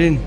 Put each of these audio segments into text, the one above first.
Jin.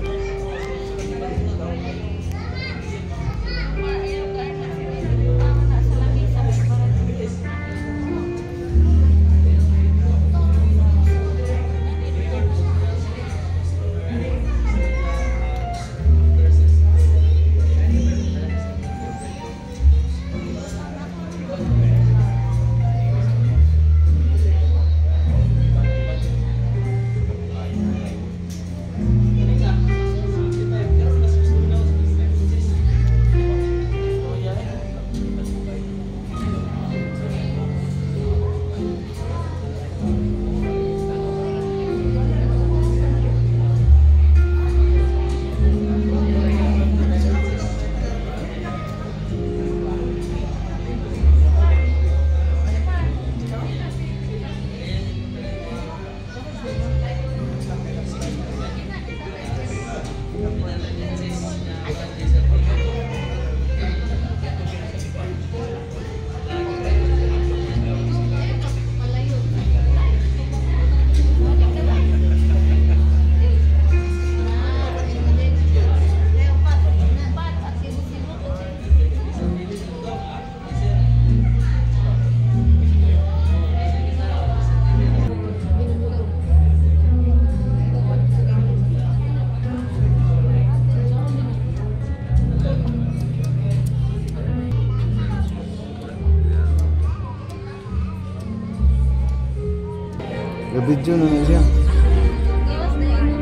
Video na siya.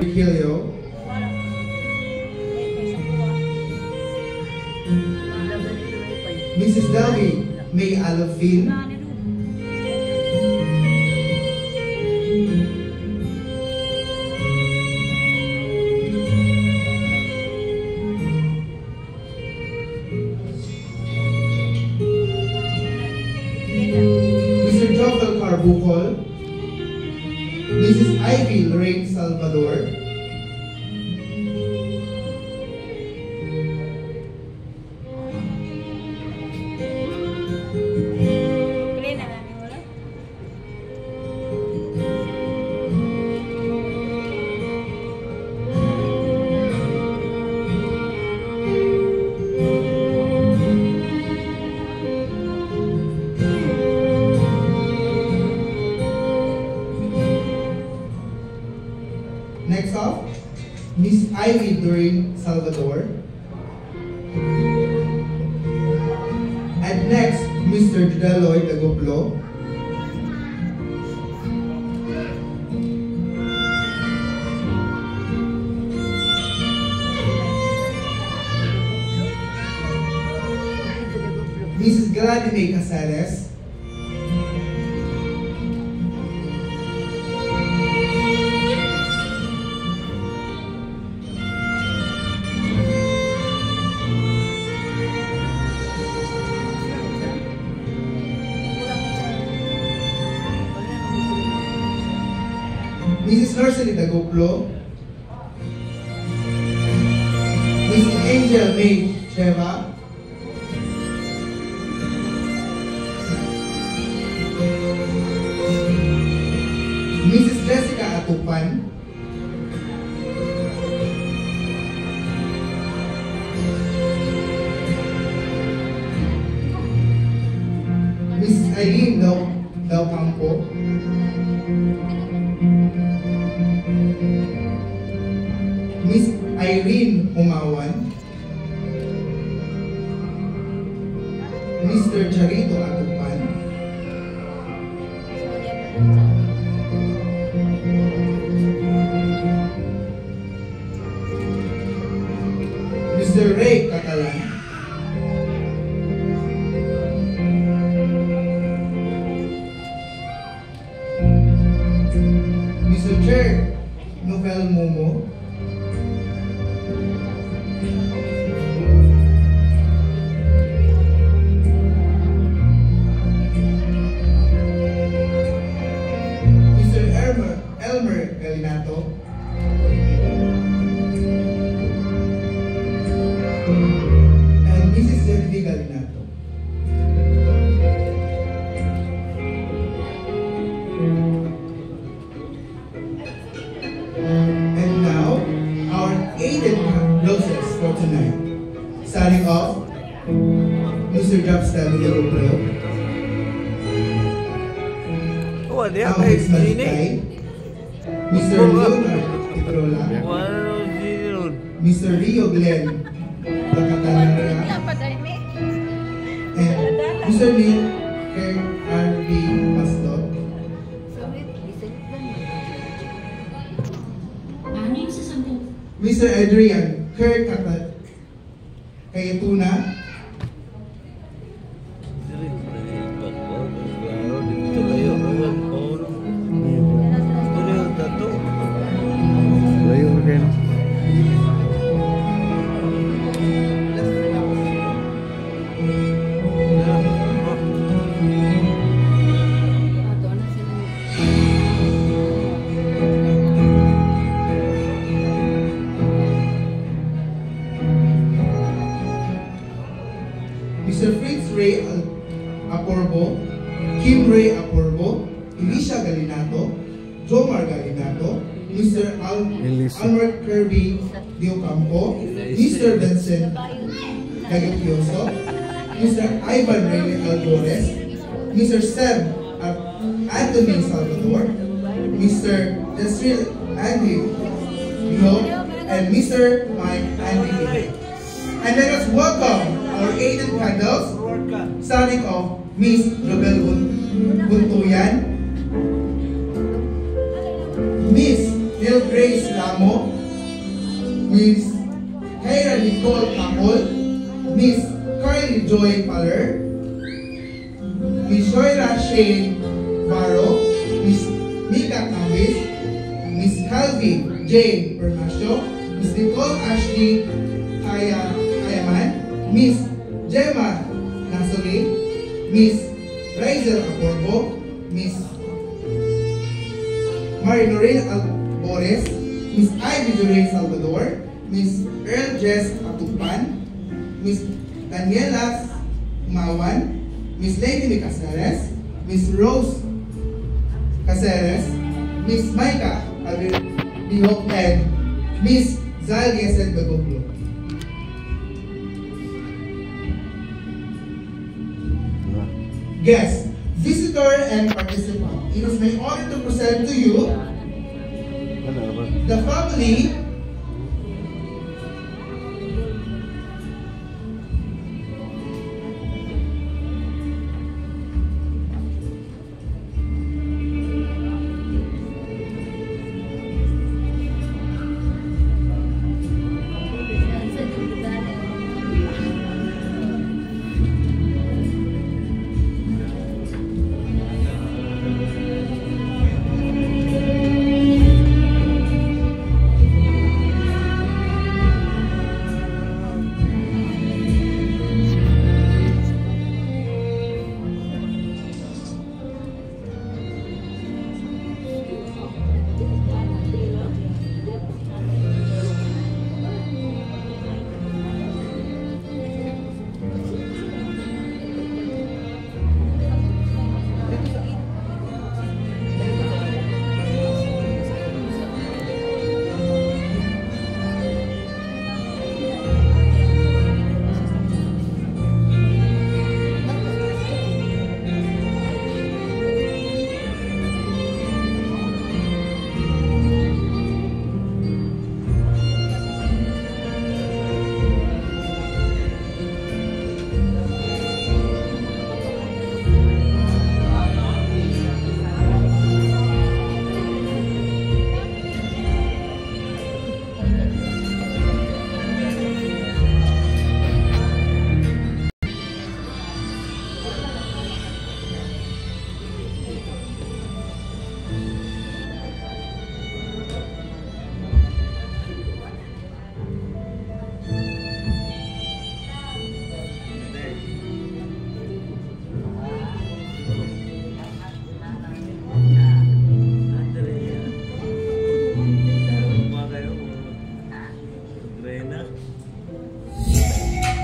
Helio. Mrs. Davi, May Alofin. Mr. Jovel Carbukol. Mrs. Ivy Lorraine Salvador. Next up, Miss Ivy Lorraine Salvador. And next, Mr. Judeloy Dagoblo. Mrs. Gladys Casares. Mrs. Nursery Dagoplo. Mrs. Angel May Cheva. Mrs. Jessica Atupan. Mrs. Irene Del Campo. Miss Irene Humawan. Mr. Charito Atupan. Mr. Ray Catalan. Mr. Chair Novel Momo. Elmer Galinato. And Mrs. Genevieve Galinato. And now, our Mr. Jobstab Villaruplo. Oh, dia Alex kayak ini. Malikay. Mr. Leonard Tiprola. Wow, yun. Mr. Rio Glenn Lacatanara. And Mr. Neil Kirk R.B. Pastor. Mr. Adrian Kirk Kayatuna. Layo na kayo. Mr. Fritz Ray Aporbo, Kim Ray Aporbo, Elisha Galinato, Jomar Galinato, Mr. Almer Kirby Diocampo, Mr. Vincent Cagapioso, Mr. Ivan Ray Alvarez, Mr. Seb Anthony Salvador, Mr. Jasril Andy Lo, and Mr. Mike Andy. And let us welcome our aided candles, starting off Miss Jobel Buntuyan, Miss Neil Grace Lamo, Miss Kyra Nicole Capol, Miss Carly Joy Paler, Miss Shoira Shane Barro, Miss Mika Cambis, Miss Calvi J. Bernasio, Miss Nicole Ashley Kayaman, Miss Gemma Nasoli, Miss Razel Aporbo, Miss Marinorin Albores, Miss Ivy Duray Salvador, Miss Earl Jess Atupan, Miss Daniela Mawan, Miss Lady Caceres, Miss Rose Caceres, Miss Maika Bihok, and Miss Zal Yesed Bagoblo. Guest, visitor, and participant. It is my honor to present to you the family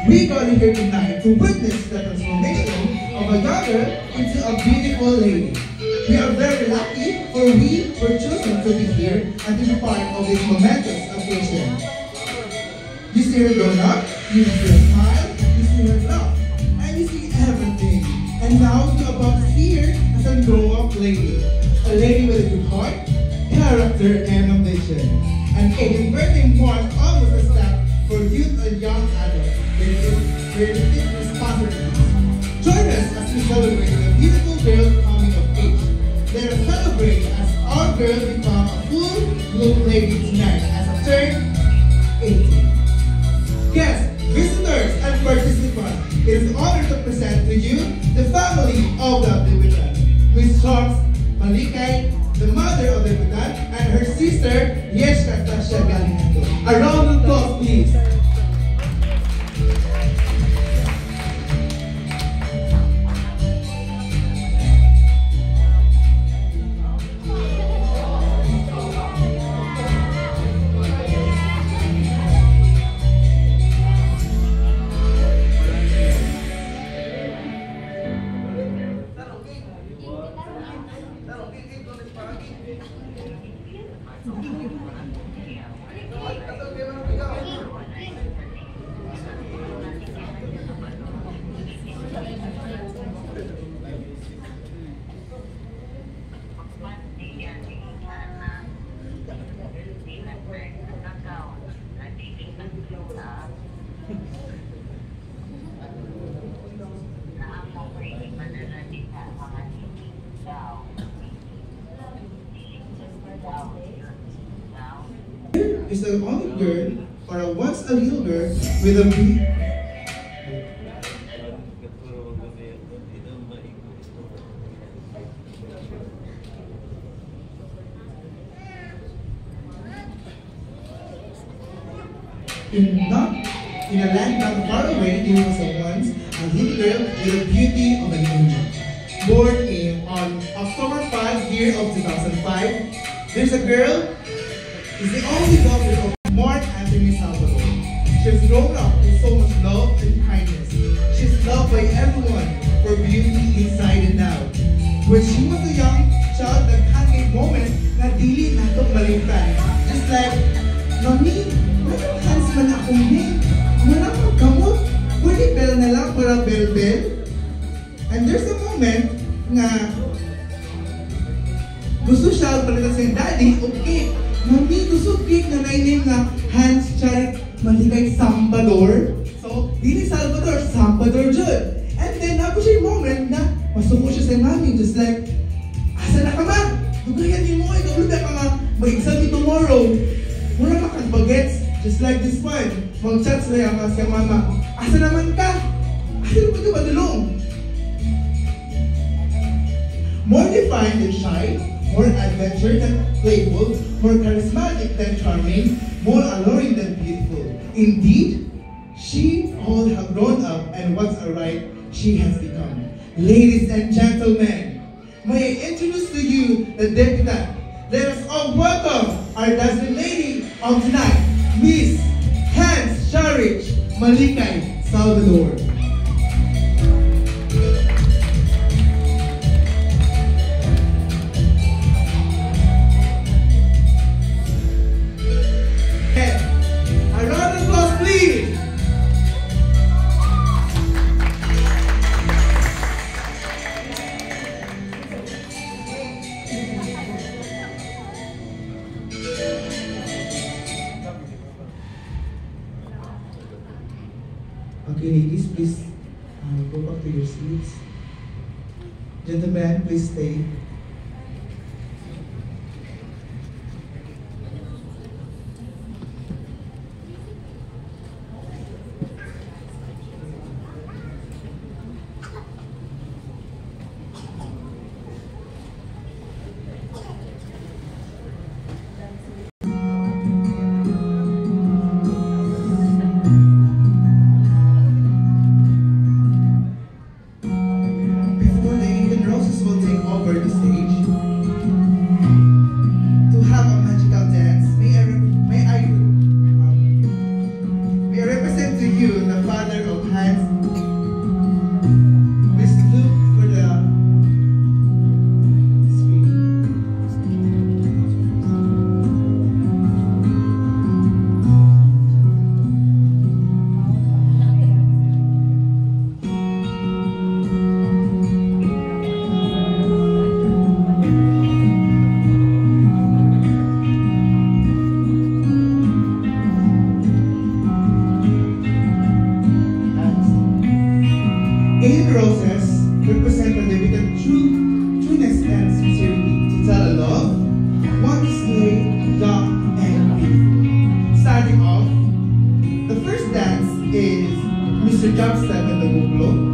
we gather here tonight to witness the transformation of a daughter into a beautiful lady. We are very lucky, for we were chosen to be here and to be part of this momentous occasion. You see her grown up, you see her smile, you see her laugh. as we celebrate the beautiful girl coming of age. Let us celebrate as our girl become a full-blown lady tonight as a turn 18. Guests, visitors, and participants, it is an honor to present to you the family of the debutant. Ms. Charles Malikay, the mother of the debutant, and her sister, Yeshka Tasha Galinito. A round of applause, please. Is the only girl, or a once a little girl, with a in a land not far away, there was once a little girl with the beauty of an angel. Born on October 5, year of 2005, there's a girl. Is the only daughter of Mark Anthony Salvador. She's grown up with so much love and kindness. She's loved by everyone for beauty inside and out. When she was a young child, that had a moment na dili nato balikan. Just like, Mami, anong hands man akong name? Wala kang kamot. Pwede bell na lang para bell-bell. And there's a moment na gusto siya palitan sa daddy, okay. Mami, gusto cake na name na Hans Charik Malikay Salvador. So, dili Salvador, Salvador Jud. And then, napo siya yung moment na masuko siya sa mami, just like, asa na ka man? Dugayan niyo mo, ikaw lupa ka nga, mag-exam tomorrow. Muna makag-bagets, just like this one. Mag-chat sila yung sa mama, asa naman ka? Asa naman ka madulong? More defined and shy, more adventurous than playful, more charismatic than charming, more alluring than beautiful. Indeed, she all have grown up, and what's alright, she has become. Ladies and gentlemen, may I introduce to you the debutant. Let us all welcome our dazzling lady of tonight, Miss Hans Charik Malikay Salvador. Okay, ladies, please go back to your seats. Gentlemen, please stay. represent the limited trueness and sincerity to tell a love, one slay, young and beautiful. Starting off, the first dance is Mr. Jobstep and the Buglo.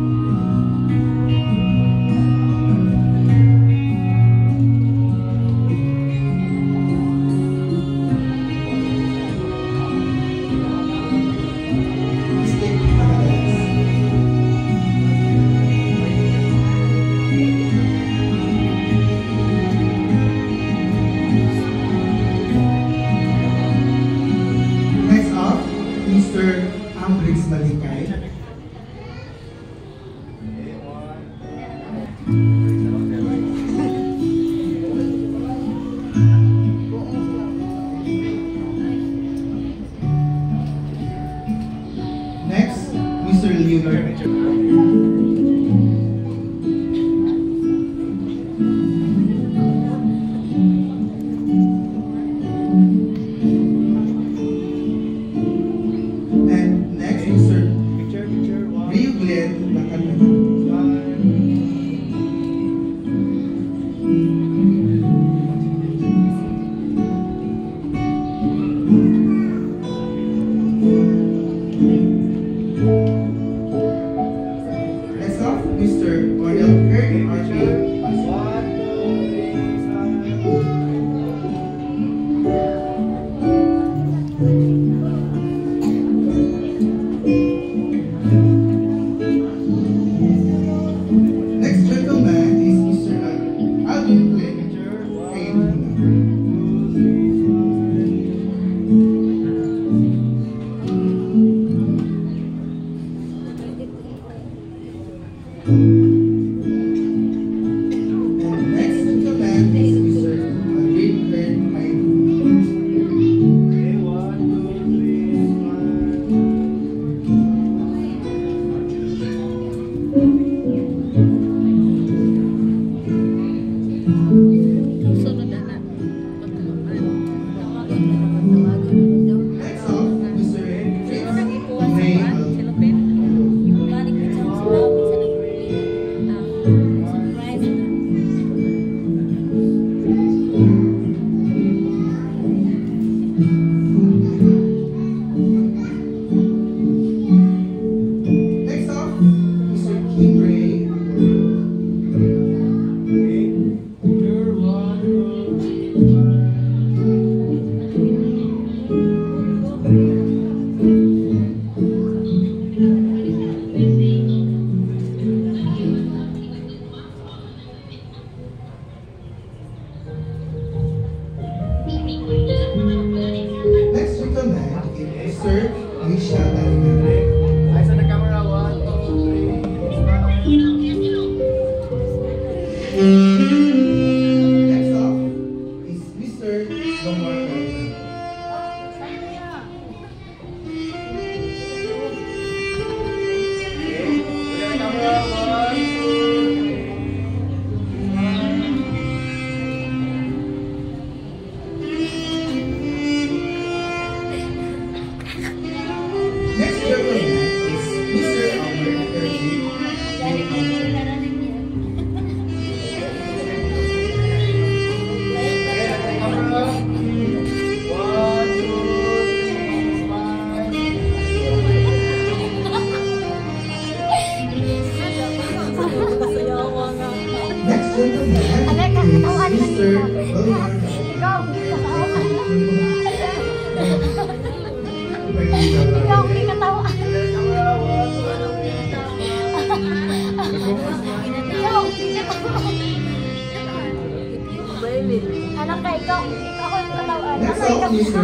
Anak ka, ikaw yung katawan. Next up, Mr.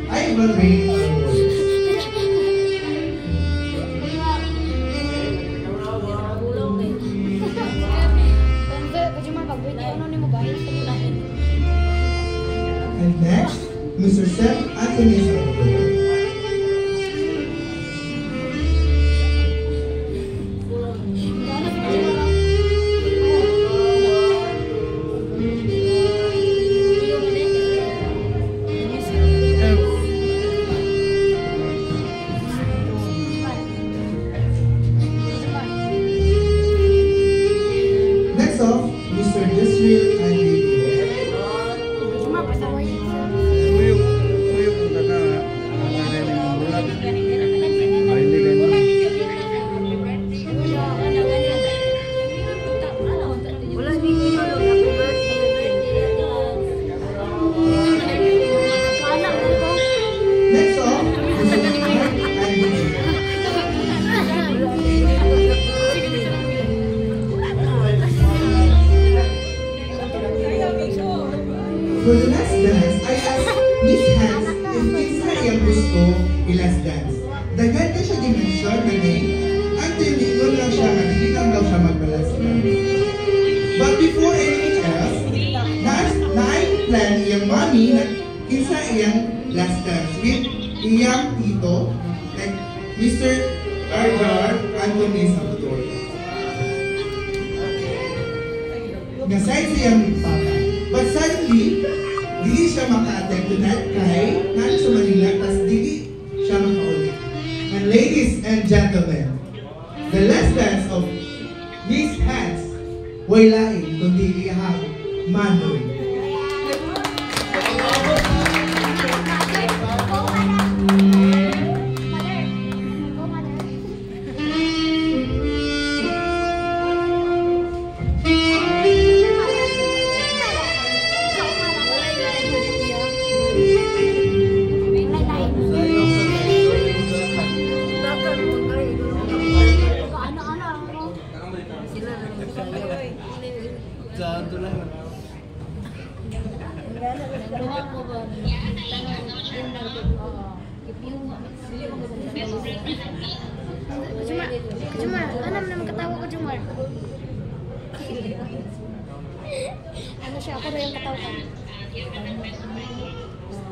Ivan Ray. And next, Mr. Seth Anthony. siya magbalas na. But before anything else, na-plan iyang mami na kinsa iyang last dance with iyang tito, like Mr. Argar Anthony Salvador. Nasay siyang papa. But suddenly, dili siya maka-attend to that kay nani sa Manila, tas dili siya maka-ulit. And ladies and gentlemen, the last dance of Miss Hans way lain kundi iyang Manoy. Kajumar, alam naman katawa ko, Jumar. Ano siya, ako na yung katawa ko.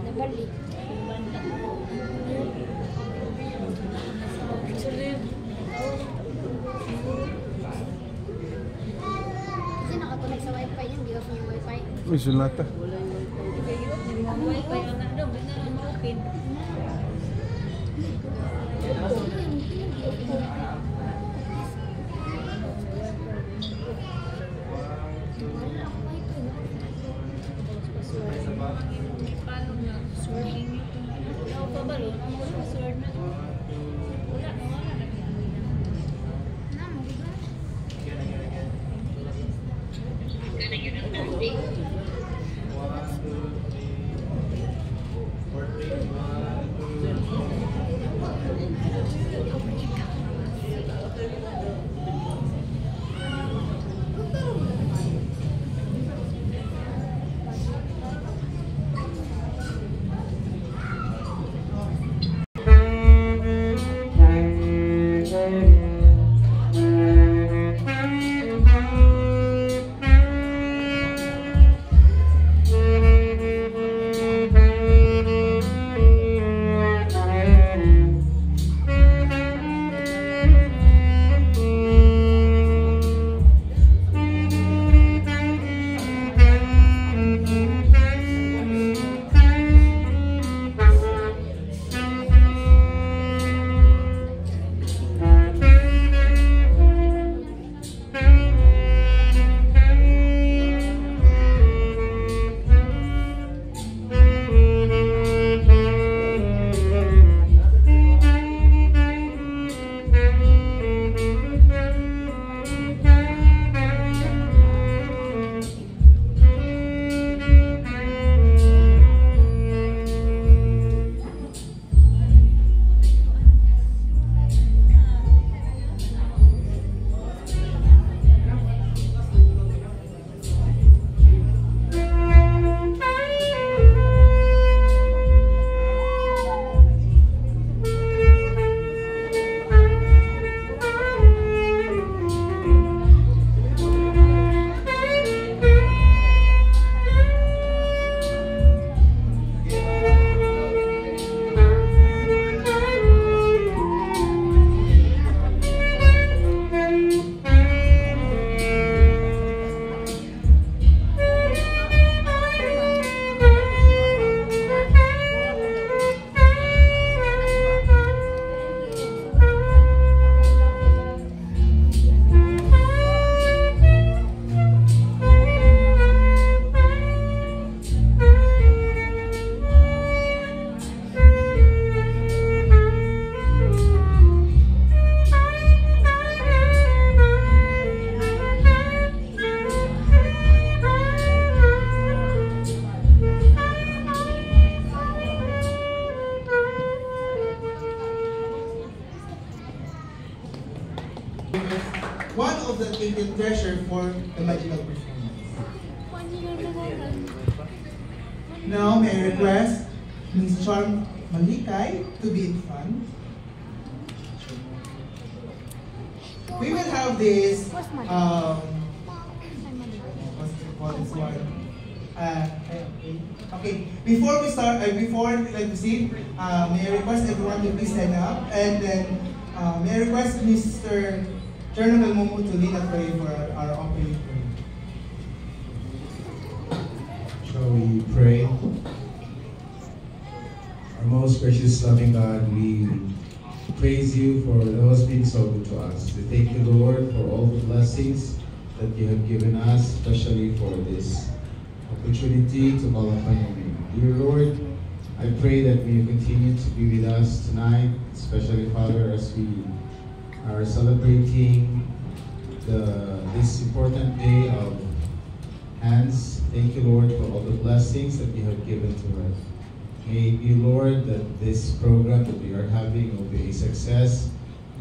Nabali. Kasi nakakonect sa wifi niya, hindi off yung wifi. Uy, sulata. Wifi ang ano, benar ang ma-open. Paano na? Swording nyo ito. Ako pa ba, Lord? Ang mga sword na. Wala, nawala na. One of the taken treasure for the magical performance. Now, may I request Ms. Charm Malikay to be in front. we will have this, what's it called this one? Okay, before we start, before we proceed, may I request everyone to please stand up, and then may I request Mr. Colonel Momo to lead a prayer for our opening prayer. Shall we pray? Our most gracious, loving God, we praise you for those being so good to us. We thank you, Lord, for all the blessings that you have given us, especially for this opportunity to call upon your name. Dear Lord, I pray that you continue to be with us tonight, especially, Father, as we are celebrating this important day of hands. Thank you, Lord, for all the blessings that you have given to us. May it be, Lord, that this program that we are having will be a success,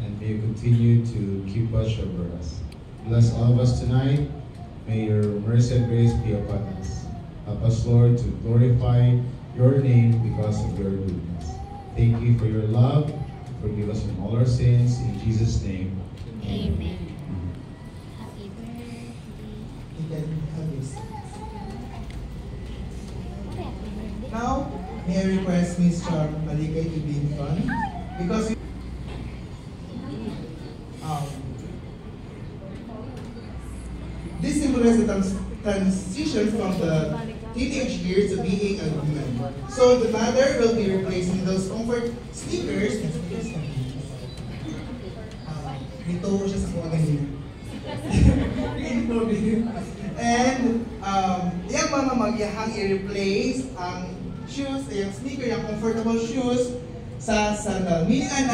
and may you continue to keep watch over us. Bless all of us tonight. May your mercy and grace be upon us. Help us, Lord, to glorify your name because of your goodness. Thank you for your love. Forgive us from all our sins. In Jesus' name. Amen. Happy birthday. You can have this. Okay, happy birthday. Now, may I request Ms. Char Maligay to be in front, because this symbolizes the transition from the teenage years to being a woman. So the mother will be replacing those comfort sneakers. Dito siya sa kuha ganyan. And yung mama magyahang i-replace ang shoes, yung sneaker, yung comfortable shoes sa sandal. Meaning,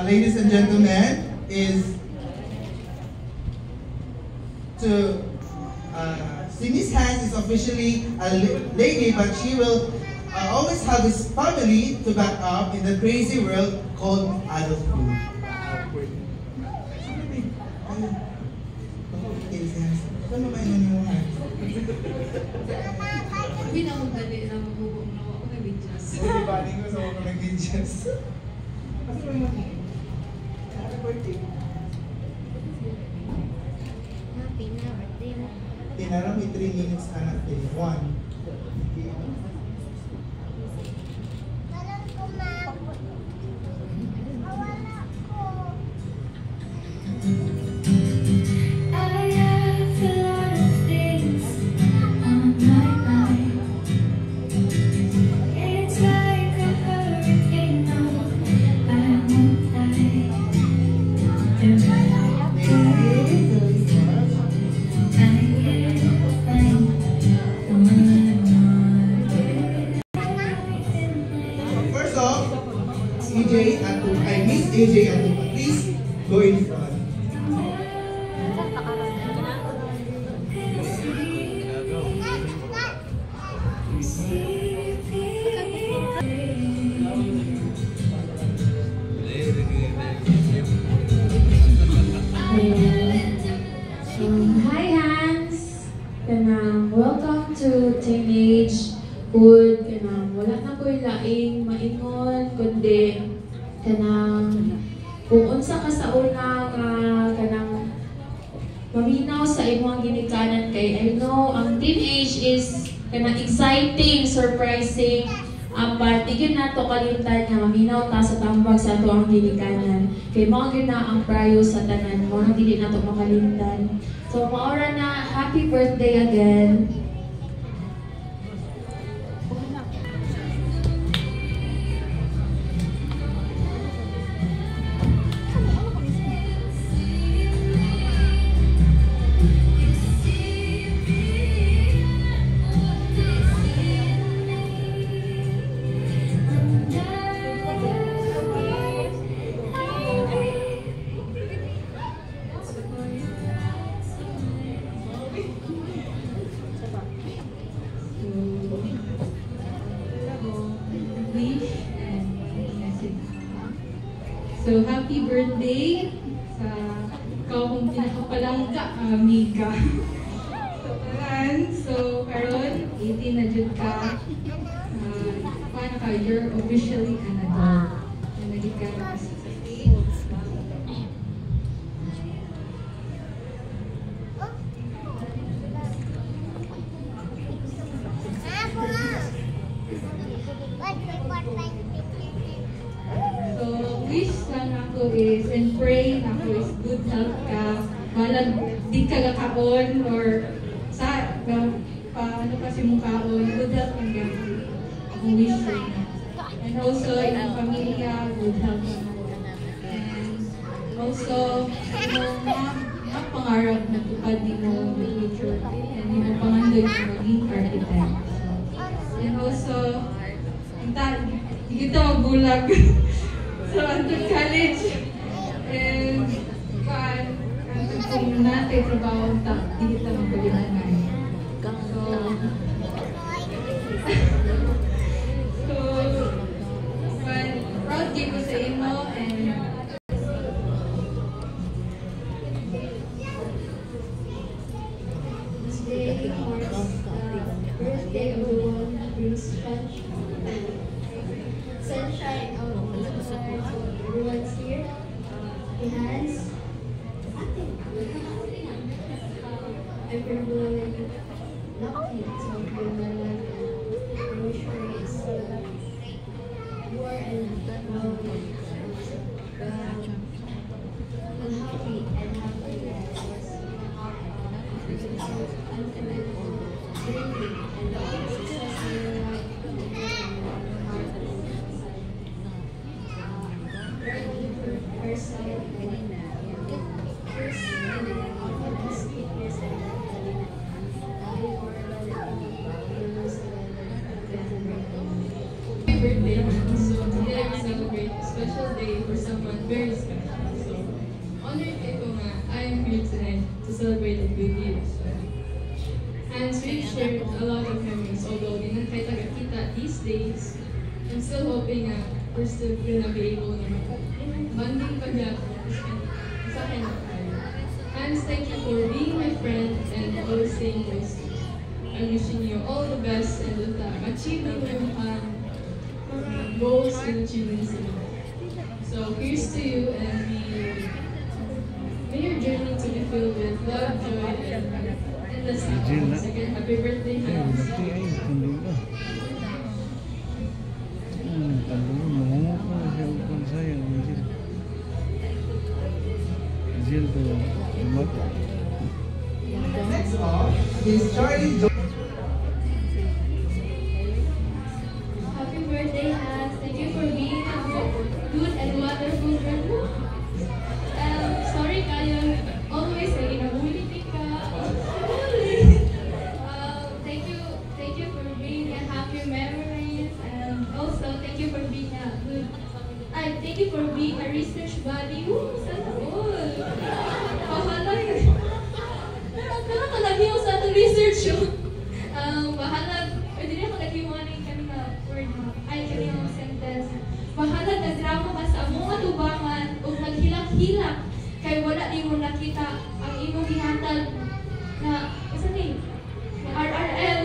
ladies and gentlemen, is to Sini's Hands is officially a lady, but she will always have this family to back up in the crazy world called adulthood. Ano ba yun yung hands? Pinakagdali na magbubong na ako na videos. Hindi ba ko sa mga nag-videos? Kasi mo happy birthday. Happy na birthday mo. Tinarang may 3 minutes anak eh. 1. Miss AJ Atupa, please go in front. Hi Hans! Welcome to Teenagehood. Wala na po laing maingon, kundi kung unsa ka sa unang maminaw sa imong ginikanan kay I know ang teenage is exciting, surprising, but di na to kalimtan nga maminaw ta sa tambag sa ato ang ginikanan kay mao gyud na ang prayo sa tanan mo, dili na to makalimtan. So maora na, happy birthday again. So, happy birthday sa ikaw kong pinakapalangka, amiga. So, karon 18 na jud ka. Paano ka? You're officially an adult. Naging ka na sa stage. health ka, balag di ka gakaon or sa ano kasi mong kaon, good health ang gagawin. Ang wish ko na. And also, yung pamilya, good health naman. And also, yung mga pangarap na tupad din mo in the future. And yung pangandoy na maging architect. And also, hindi kita magbulag sa Antun College. And kung natin trabaho hindi kita magbulinan. So, proud din ko sa imo and this day marks the birthday of the one who brings sunshine out of the lives of everyone's here. Enhance. I'm very lucky to be in my life. I wish for is more and happy and happy dreaming and success in your life. Learning for yourself. Birthday. So today we celebrate a special day for someone very special. So honored ko nga I'm here tonight to celebrate it with you. And we've shared a lot of memories, although di na kayo taga-kita these days. I'm still hoping we're still gonna be able to bonding pag-yapon sa akin na tayo. And thank you for being my friend and always staying close to me. I'm wishing you all the best and achieving your goals and achievements in life. So here's to you and may your journey to be filled with love, joy, and endless happiness. Again, happy birthday, Hans. Next off is Charlie Jo. Happy birthday, Hans. Thank you for being a good and wonderful brother. Sorry kayo, always say nabuliti ka. Thank you for being a happy memories, and also thank you for being a good. Thank you for being a research buddy. Sana all. Bahala yun. Kalagi mo sa atong research yun. Bahala, pwede rin ako nag-iwanin kanina word mo. Kanina sentence. Bahala, nagdrama ka sa among atubangan o naghilak-hilak kay wala di mo nakita ang imong gihatag na, isa ni? RRL.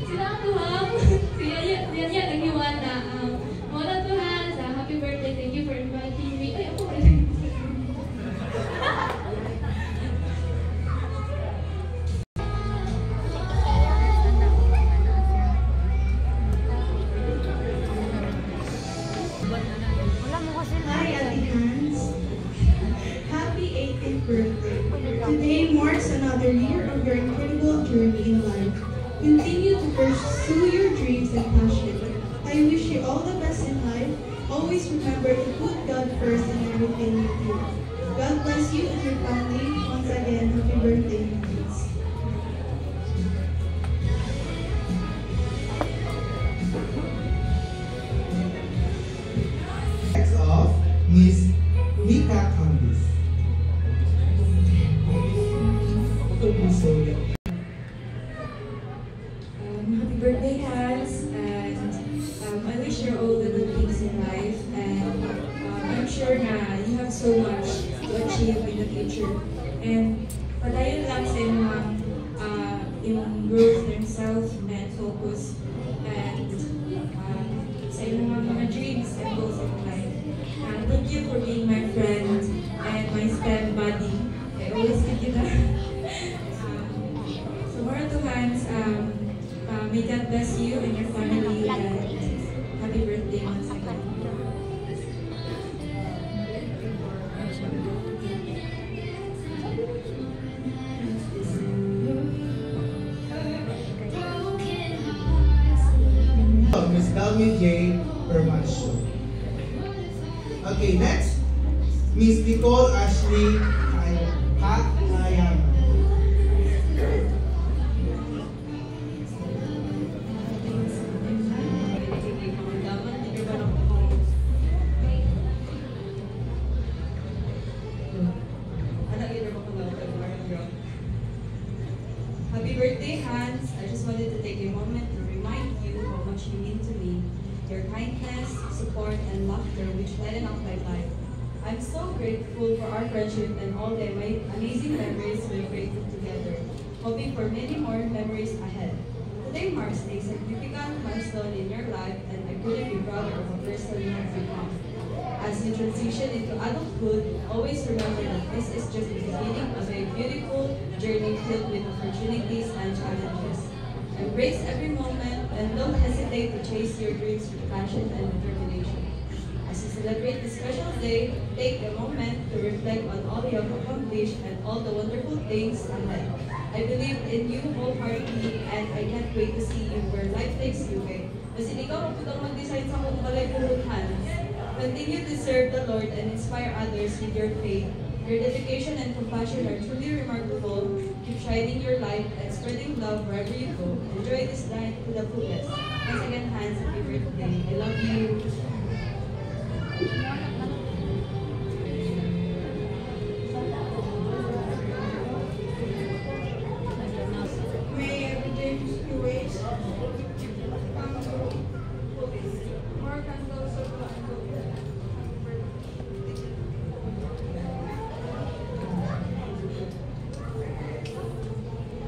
Sila ang tuhang. Siya nag-iwan na. Muna tuhan sa happy birthday. Thank you for inviting me. Ay, ako rin. Hi, Ate Hans. Happy 18th birthday. Today marks another year of your incredible journey in life. Continue to pursue your dreams and passion. I wish you all the best in life. Always remember to put God first in everything you do. God bless you and your family. Once again, happy birthday, Hans. Next off, Miss Mika Candice. Happy birthday, Hans, and I wish you all the good things in life, and I'm sure na you have so much to achieve in the future. And padayon lang sa yung growth yourself and focus, and sa mga dreams and goals in life. Thank you for being my friend and my stand buddy. I always give you that. So more to Hans, may God bless you and your family, and happy birthday once again. WJ Permasio. Okay, next, Miss Nicole Ashley Hayama. Happy birthday, Hans. I just wanted to take a moment to remind you how much you mean to me. Your kindness, support, and laughter which lighten up my life. I'm so grateful for our friendship and all the amazing memories we've created together. Hoping for many more memories ahead. Today marks a significant milestone in your life, and I couldn't be prouder of a person you have become. As you transition into adulthood, always remember that this is just the beginning of a beautiful journey filled with opportunities and challenges. Embrace every moment and don't hesitate to chase your dreams with passion and determination. As you celebrate this special day, take a moment to reflect on all you have accomplished and all the wonderful things ahead. I believe in you wholeheartedly, and I can't wait to see you where life takes you. Kasi ikaw ang mag-decide sa kung balay pumuntahan. Continue to serve the Lord and inspire others with your faith. Your dedication and compassion are truly remarkable. Keep shining your light and spreading love wherever you go. Enjoy this night to the fullest. Once again, Hans, happy birthday. I love you. May everyday you ways. More candles of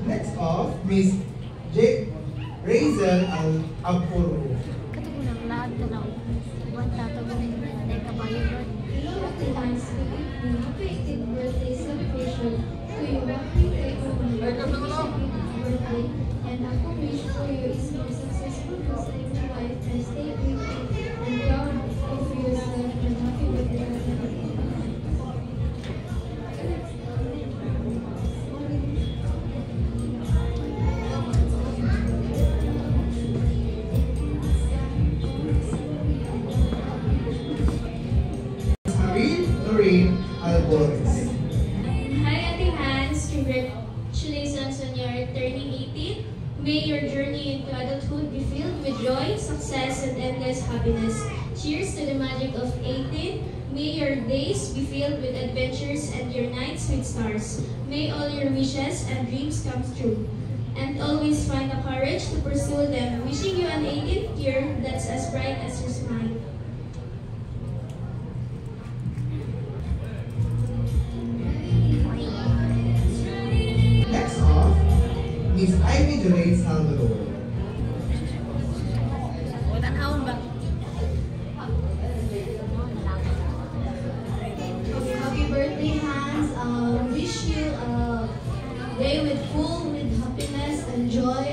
Next off, Miss Razel Apuro. Katugunan lahat na lang. Buwan tatawin na kabayo doon. Happy birthday celebration to you. Happy birthday, and I wish for you is more successful in your life and stay grateful and proud of yourself, and happy birthday. Lorraine Albores. Hi, Ate Hans. Congratulations on your turning 18. May your journey into adulthood be filled with joy, success, and endless happiness. Cheers to the magic of 18. May your days be filled with adventures and your nights with stars. May all your wishes and dreams come true. And always find the courage to pursue them. Wishing you an 18th year that's as bright as your smile. Next off, Miss Ivy Joray Salvador. Wala na akong ba? Happy birthday, Hans. Wish you a day full with happiness and joy.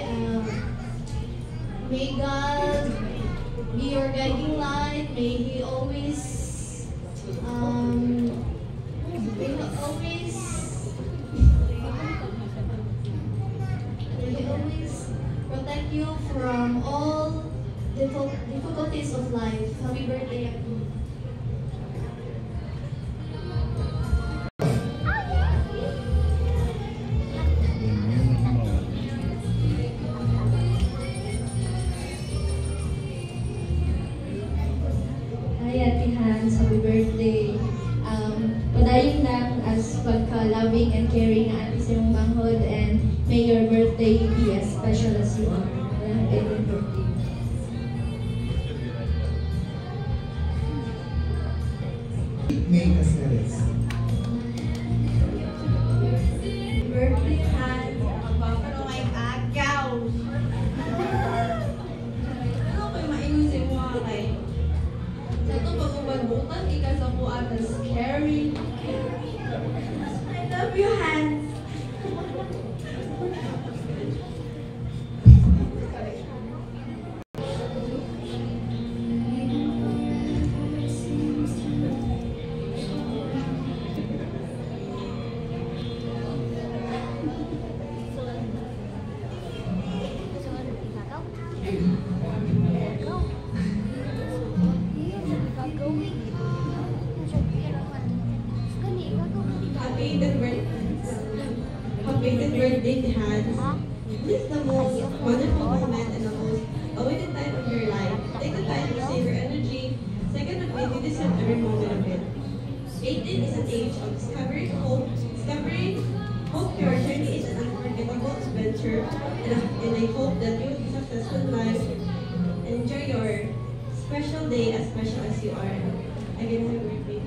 May God be your guiding light. May He always, protect you from all difficulties of life. Happy birthday, Aki. Hi, Ate Hans. Happy birthday. Padayon lang as pagka-loving and caring na ate sa iyong manghod, and may your birthday be as special as you are. Happy birthday. May Caceres. birthday, Hans. Magpapano kay agaw. Ano ko'y maingon sa mga kay? Sa ito pag-ubad-bukan, ika sa buatan scary. I love you, Hans. awaited birthday had. This is the most wonderful moment and the most awaited time of your life. Take the time to save your energy. Second of it, you deserve every moment of it. 18 is an age of discovering hope. Hope your journey is an unforgettable adventure, and I hope that you will be successful in life and enjoy your special day as special as you are. Again, happy birthday.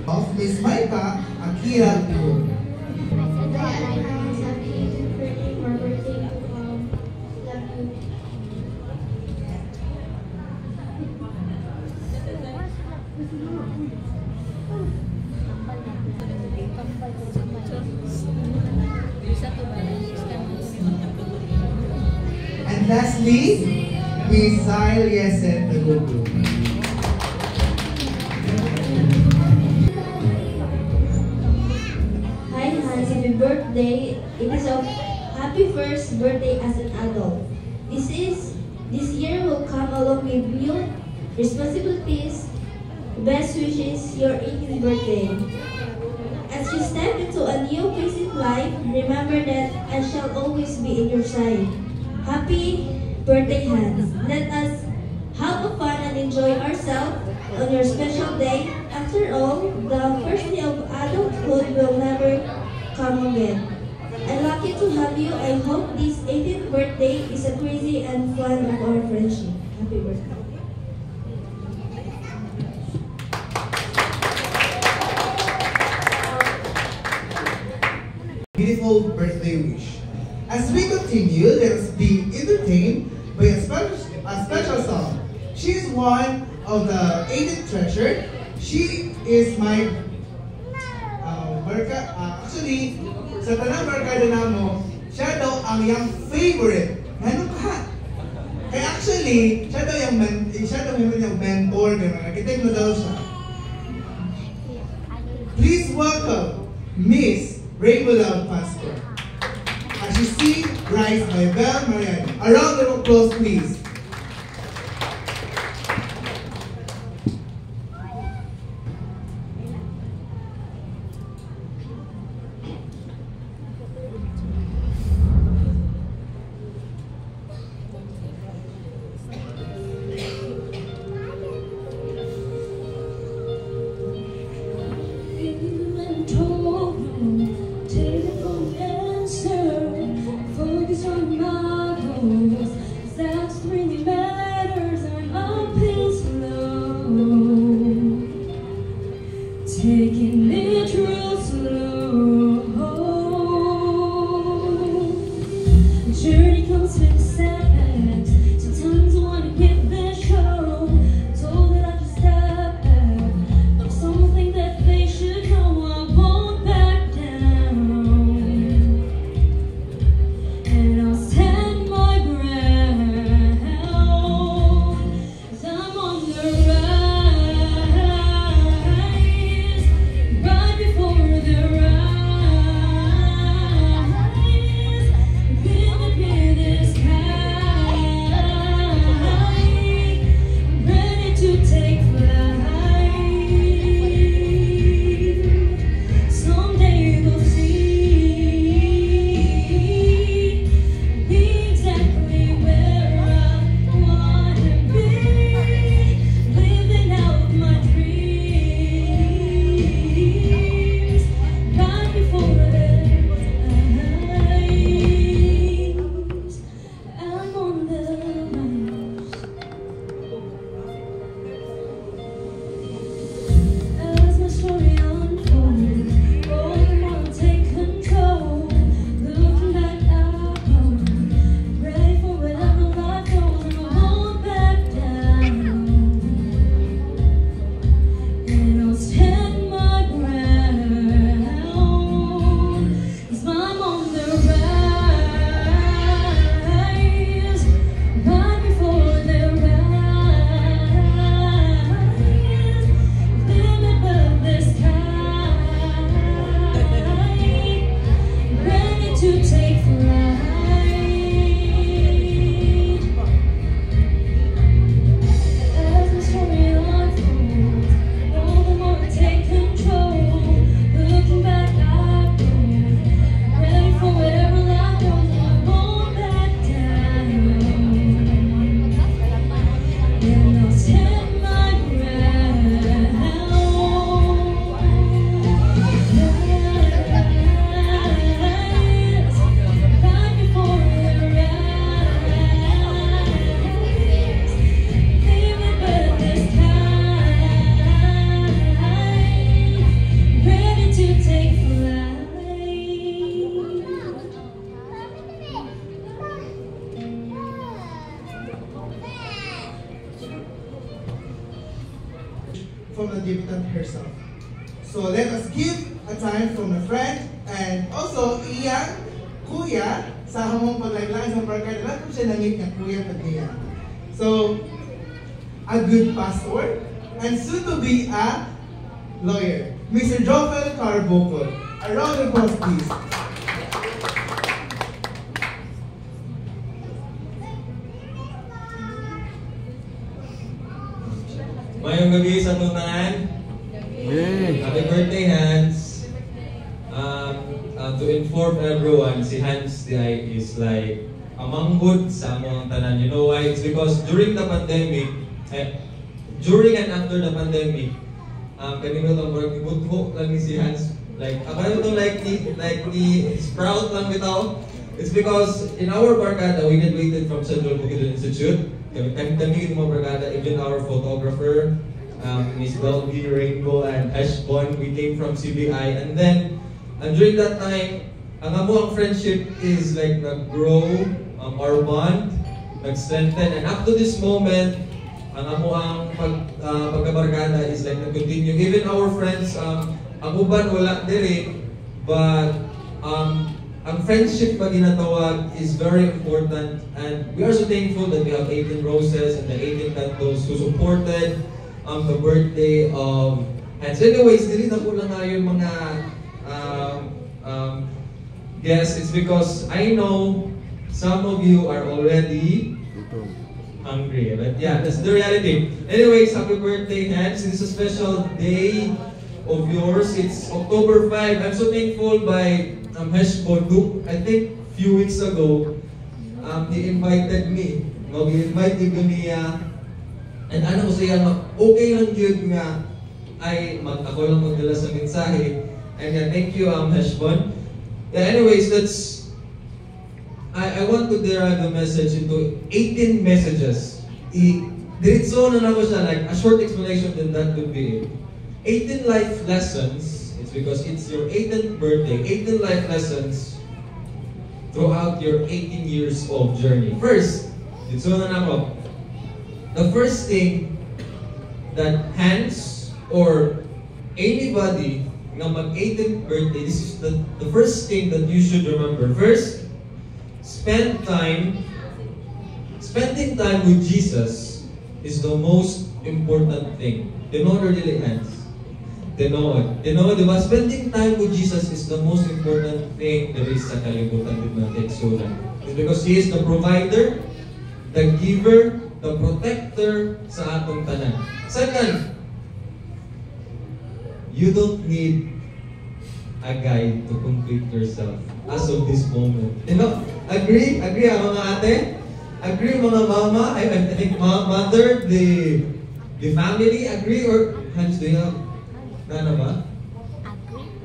Of Miss Maika Akira Tibo. And lastly, Miss Zyle Yeset Tagugu. Happy birthday. It is a happy first birthday as an adult. This year will come along with new responsibilities. Best wishes, your 18th birthday. As you step into a new phase in life, remember that I shall always be in your side. Happy birthday, Hans. Let us have a fun and enjoy ourselves on your special day. After all, the first day of adulthood will never come again. I'm lucky to have you. I hope this 18th birthday is a crazy and fun of our friendship. Happy birthday. Beautiful birthday wish. As we continue, let us be entertained by a special song. She is one of the 18th treasure. She is my actually, sa tanang barkada namo, siya daw ang iyang favorite. Ano ka? Kaya actually, siya daw yung mentor, gano'n. Nakitake mo daw siya. Please welcome Miss Rainbow Love Pastor. As you see, Rise by Belle Mariani. A round of applause, please. Taking it real slow. Journey comes with sadness. Sometimes I wanna give this show. Told that I just step back. But some think that they should know I won't back down. And I'll stand my ground. from the debutant herself. So let us give a time from a friend and also iyang kuya sa hamong paglaylay sa barkada. Lahat po siya nangit niya kuya pagkaya. So, a good pastor and soon to be a lawyer, Mr. Joel Carbocol. A round of applause, please. Mayong gabi sa tunan. Happy birthday, Hans. To inform everyone, si Hans is like a manghod sa among tanan. You know why? It's because during the pandemic, during and after the pandemic, kanino itong work, ibutho lang ni si Hans. Like, ako itong like ni Sprout lang bitaw. It's because in our barkada, we graduated from Central Bukidnon Institute. Kami yung mga barkada, even our photographer, Miss Belby, Rainbow, and Ashbon, we came from CBI. And then, during that time, ang amo ang friendship is like nag-grow, our bond, nag-strengthen. And up to this moment, ang amo ang pagkabarkada is like nag-continue. Even our friends, ang uban wala diri, but ang friendship pa ginatawag is very important, and we are so thankful that we have 18 Roses and the 18 Cantos who supported the birthday of Hans. Anyways, dili na po lang yung mga guests. It's because I know some of you are already hungry, but yeah, that's the reality. Anyways, happy birthday, Hans. It's a special day of yours. It's October 5. I'm so thankful by Heshbon, who I think few weeks ago, he invited me. No, he invited me niya. And ano ko siya, okay lang yun nga ay ako lang magdala sa mensahe. And yeah, thank you, Heshbon. Yeah, anyways, I want to derive the message into 18 messages. Diretso na ako siya, like a short explanation, then that would be it. 18 life lessons. It's because it's your 18th birthday. 18 life lessons throughout your 18 years of journey. First, dito na ako. The first thing that Hans or anybody na mag-18th birthday, this is the first thing that you should remember. First, spending time with Jesus is the most important thing. Tinodor dili, Hans. Tinod, diba? Spending time with Jesus is the most important thing there is sa kalibutan din natin. It's because He is the provider, the giver, the protector sa atong tanan. Second, you don't need a guide to complete yourself as of this moment. You know, agree mga ate? Agree mga mama? I think mother, the family, agree? Or Hans, do you have? Nana ba?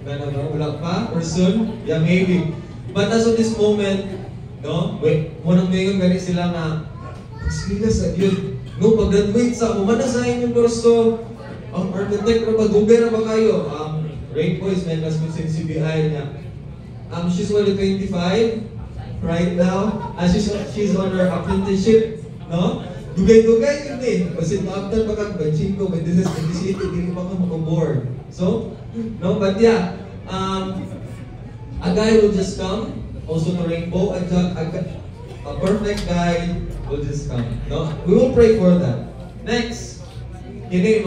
Nana ba? Wala pa? Or soon? Yeah, maybe. But as of this moment, no? Wait, munang mayon ganit sila nga sila sa yun. No, pag-graduate sa umana sa inyong kurso, ang architect na pag-uber ba kayo? Rainbow is my classmate in CBI niya. She's only 25 right now. She's on her apprenticeship, no? Dugay-dugay yun eh. Kasi after baka 25, 26, 27, hindi pa ka makaboard. So, no, but yeah, a guy will just come, also to Rainbow, a perfect guy will just come. No? We will pray for that. Next, kini.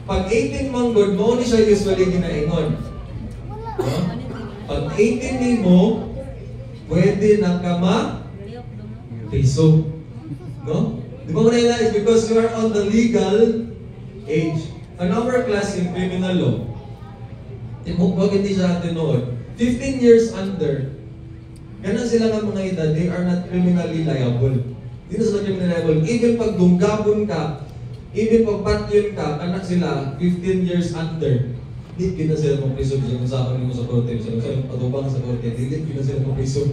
Pag 18 manggod mo, ni siya usually ginaingon. No? Pag 18 ni mo, pwede na ka piso. No? Di ba nila is because you are on the legal age. An our class in criminal law, bakit hindi siya tinuod? 15 years under, ganun sila ng mga edad, they are not criminally liable. Hindi na sila criminally liable. Even pag dunggabon ka, even pag patyon ka, anak sila, 15 years under, hindi na sila mong priso. Kung saan mo sa korte, kung saan patubang sa korte, hindi na sila mong priso.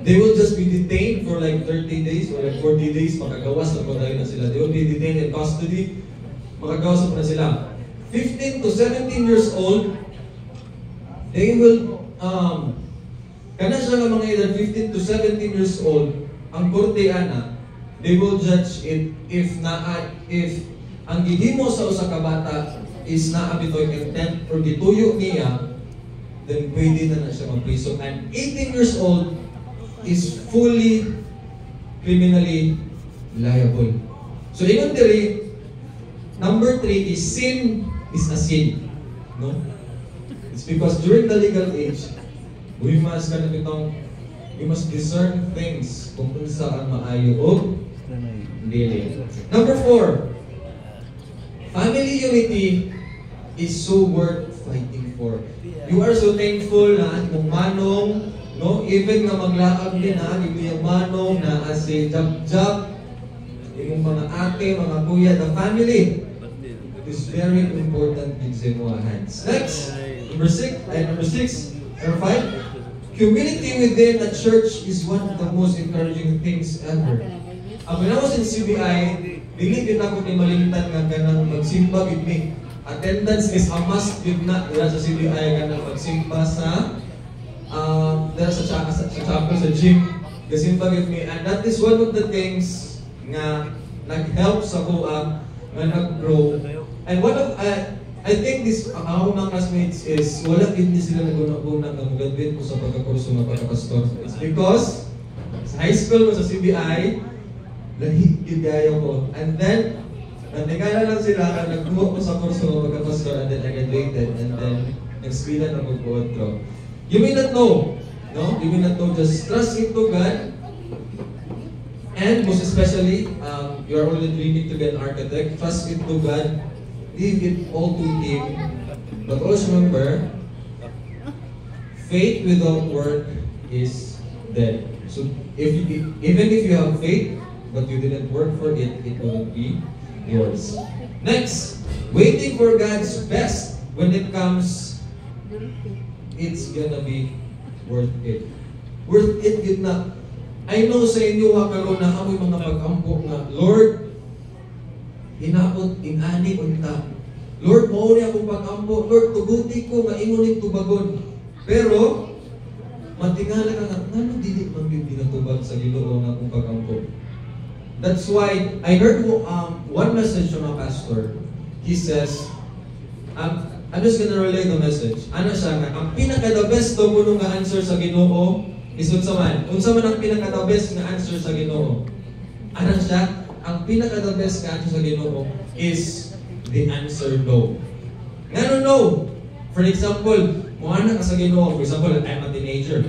They will just be detained for like 30 days or like 40 days, makagawas na po na sila. They will be detained in custody, makagawas na sila. 15 to 17 years old, they will, kana siya ng mga edad 15 to 17 years old, ang korte ana, they will judge it if ang gihimo sa usa ka bata is naa bitoy contempt or gituyo niya, then pwede na siya magpriso. And 18 years old is fully criminally liable. So ingon diri, number 3 is sin is a sin. No? It's because during the legal age, we must discern things kung saan maayo o dili. Number 4, family unity is so worth fighting for. You are so thankful na imong manong, no? Even na maglaag din na imong manong na si Jab-Jab, imong mga ate, mga kuya, the family. It is very important in Zenwa hands. Next, number 6, number 5, humility within a church is one of the most encouraging things ever. When I was in CBI, dili din ako ni malimtan nga ganang magsimba with me. Attendance is a must din na sa CBI ganang magsimba sa chapel, sa gym. Gasimba with me. And that is one of the things nga nag-help sa kuha nga nag-grow. And one of, I think this, ako mga classmates is, wala hindi sila naguna-una ng graduate ko sa pagkakurso ng pagkapastor. It's because sa high school ko sa CBI, nahigigaya ko. And then, natigala lang sila na nagbuo ko sa kurso ng pagkapastor and then I graduated and then nag-skwila na magbuotro. You may not know, no? You may not know, just trust into God. And most especially, you are already dreaming to be an architect, trust into God, leave it all to Him. But also remember, faith without work is dead. So even if you have faith, but you didn't work for it, it won't be yours. Next, waiting for God's best when it comes, it's gonna be worth it. Worth it yun na. I know sa inyo karon na amoy mga pag-ampo nga, Lord, inaabot ingani unta. Lord, mao ni akong pag-ampo. Lord, tuguti ko nga ingon ning tubagon. Pero matingala ka nga ngano dili man gyud ginatubag sa Ginoo nga akong pag-ampo. That's why I heard one message from a pastor. He says, I'm just gonna relay the message. Ano siya nga, ang pinaka-the best to kuno nga answer sa Ginoo is unsa man ang pinaka-the best nga answer sa Ginoo. Ano siya? Ang pinaka-the best nga answer sa Ginoo is the answer no. Ngano no? For example, muana ka sa Ginoo. For example, I'm a teenager.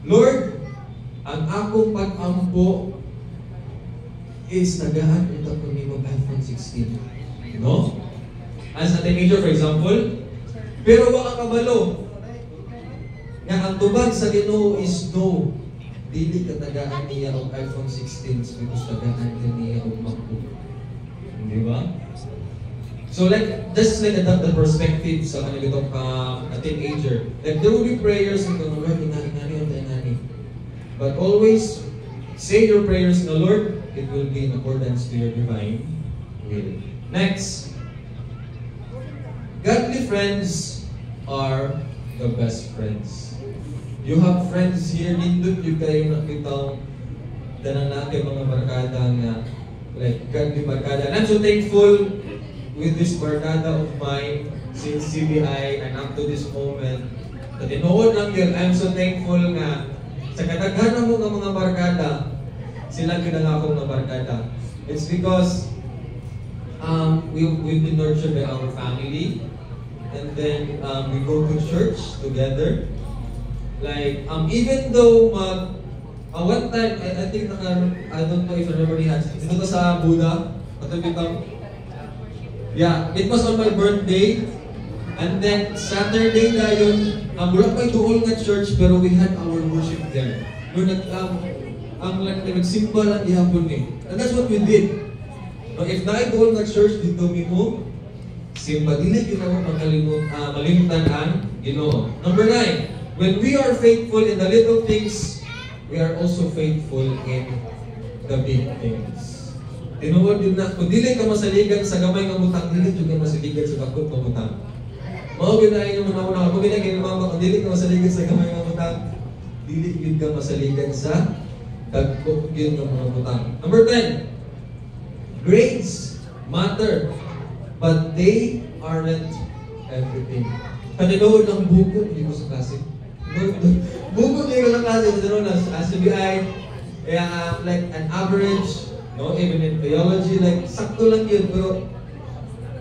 Lord, ang akong pag-ampo is nagahan ito ko ni iPhone 16. No? As a teenager, for example, pero waka kabalo nga ang tubag sa Ginoo is no. Dili ka tagaan niya og iPhone 16 because tagaan niya og MacBook. Di ba? So like, just like adapt the perspective sa kanila itong a teenager. Like there will be prayers in the Lord, ingani. But always say your prayers in the Lord, it will be in accordance to your divine will. Next, godly friends are the best friends. You have friends here, nindot yung kayo nakitang tanan natin mga barkada nga like godly barkada. And I'm so thankful with this barkada of mine since CBI and up to this moment. That inood lang yun, I'm so thankful nga sa kataghanan mo nga mga barkada, sila kinangakong na barkada. It's because we've been nurtured by our family, and then we go to church together. Like even though one time I think I don't know if I remember ni Hans. Dito sa Buddha, yeah, it was on my birthday, and then Saturday na yun. Wala pa ituol nga church, pero we had our worship there. Nagsimba lang ihapon eh. And that's what we did. No, if na-idol nga church dito mo, simba, dili ginawa malimutan ang Ginoo. Number 9, when we are faithful in the little things, we are also faithful in the big things. Tinuod yun na, kung dili ka masaligan sa gamay ng butang, dili ka masaligan sa kakot ng butang. Mao ginahin yung mga kung dili ka masaligan sa gamay ng butang, dili ka masaligan sa Kagkog yun ng mga butang. Number 10, grades matter, but they aren't everything. Kaninood ng bukod, hindi ko sa klase. Bukod, hindi ko sa klase. As CBI, like an average, no, even in theology, like sakto lang yun, pero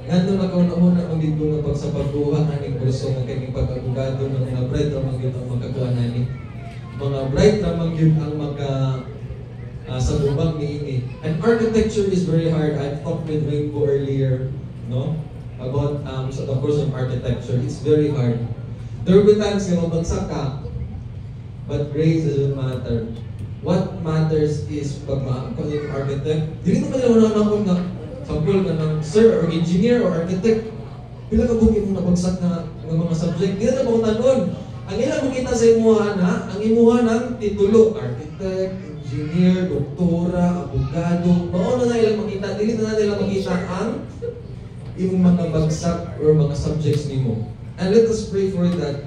nandun ako na kung dito na pag sa pagbuha ng kurso ng kanyang pag-abogado ng mga bright na magyud ang magkakuha namin. Mga bright na magyud ang sa bubang ni ini. And architecture is very hard. I talked with Rainbow earlier, no, about the course of architecture. It's very hard. There will be times na mabagsak ka, but grades doesn't matter. What matters is pag maakon yung architect, hindi naman nila ako na sample ka ng sir or engineer or architect, pila ka bukit mong nabagsak na ng mga subject, hindi na mo tanon. Ang ilang makita sa imuha na, ang imuha ng titulo, architect, engineer, doktora, abogado, mauna na ilang makita, hindi na nila makita ang imong mga bagsak or mga subjects nimo. And let us pray for that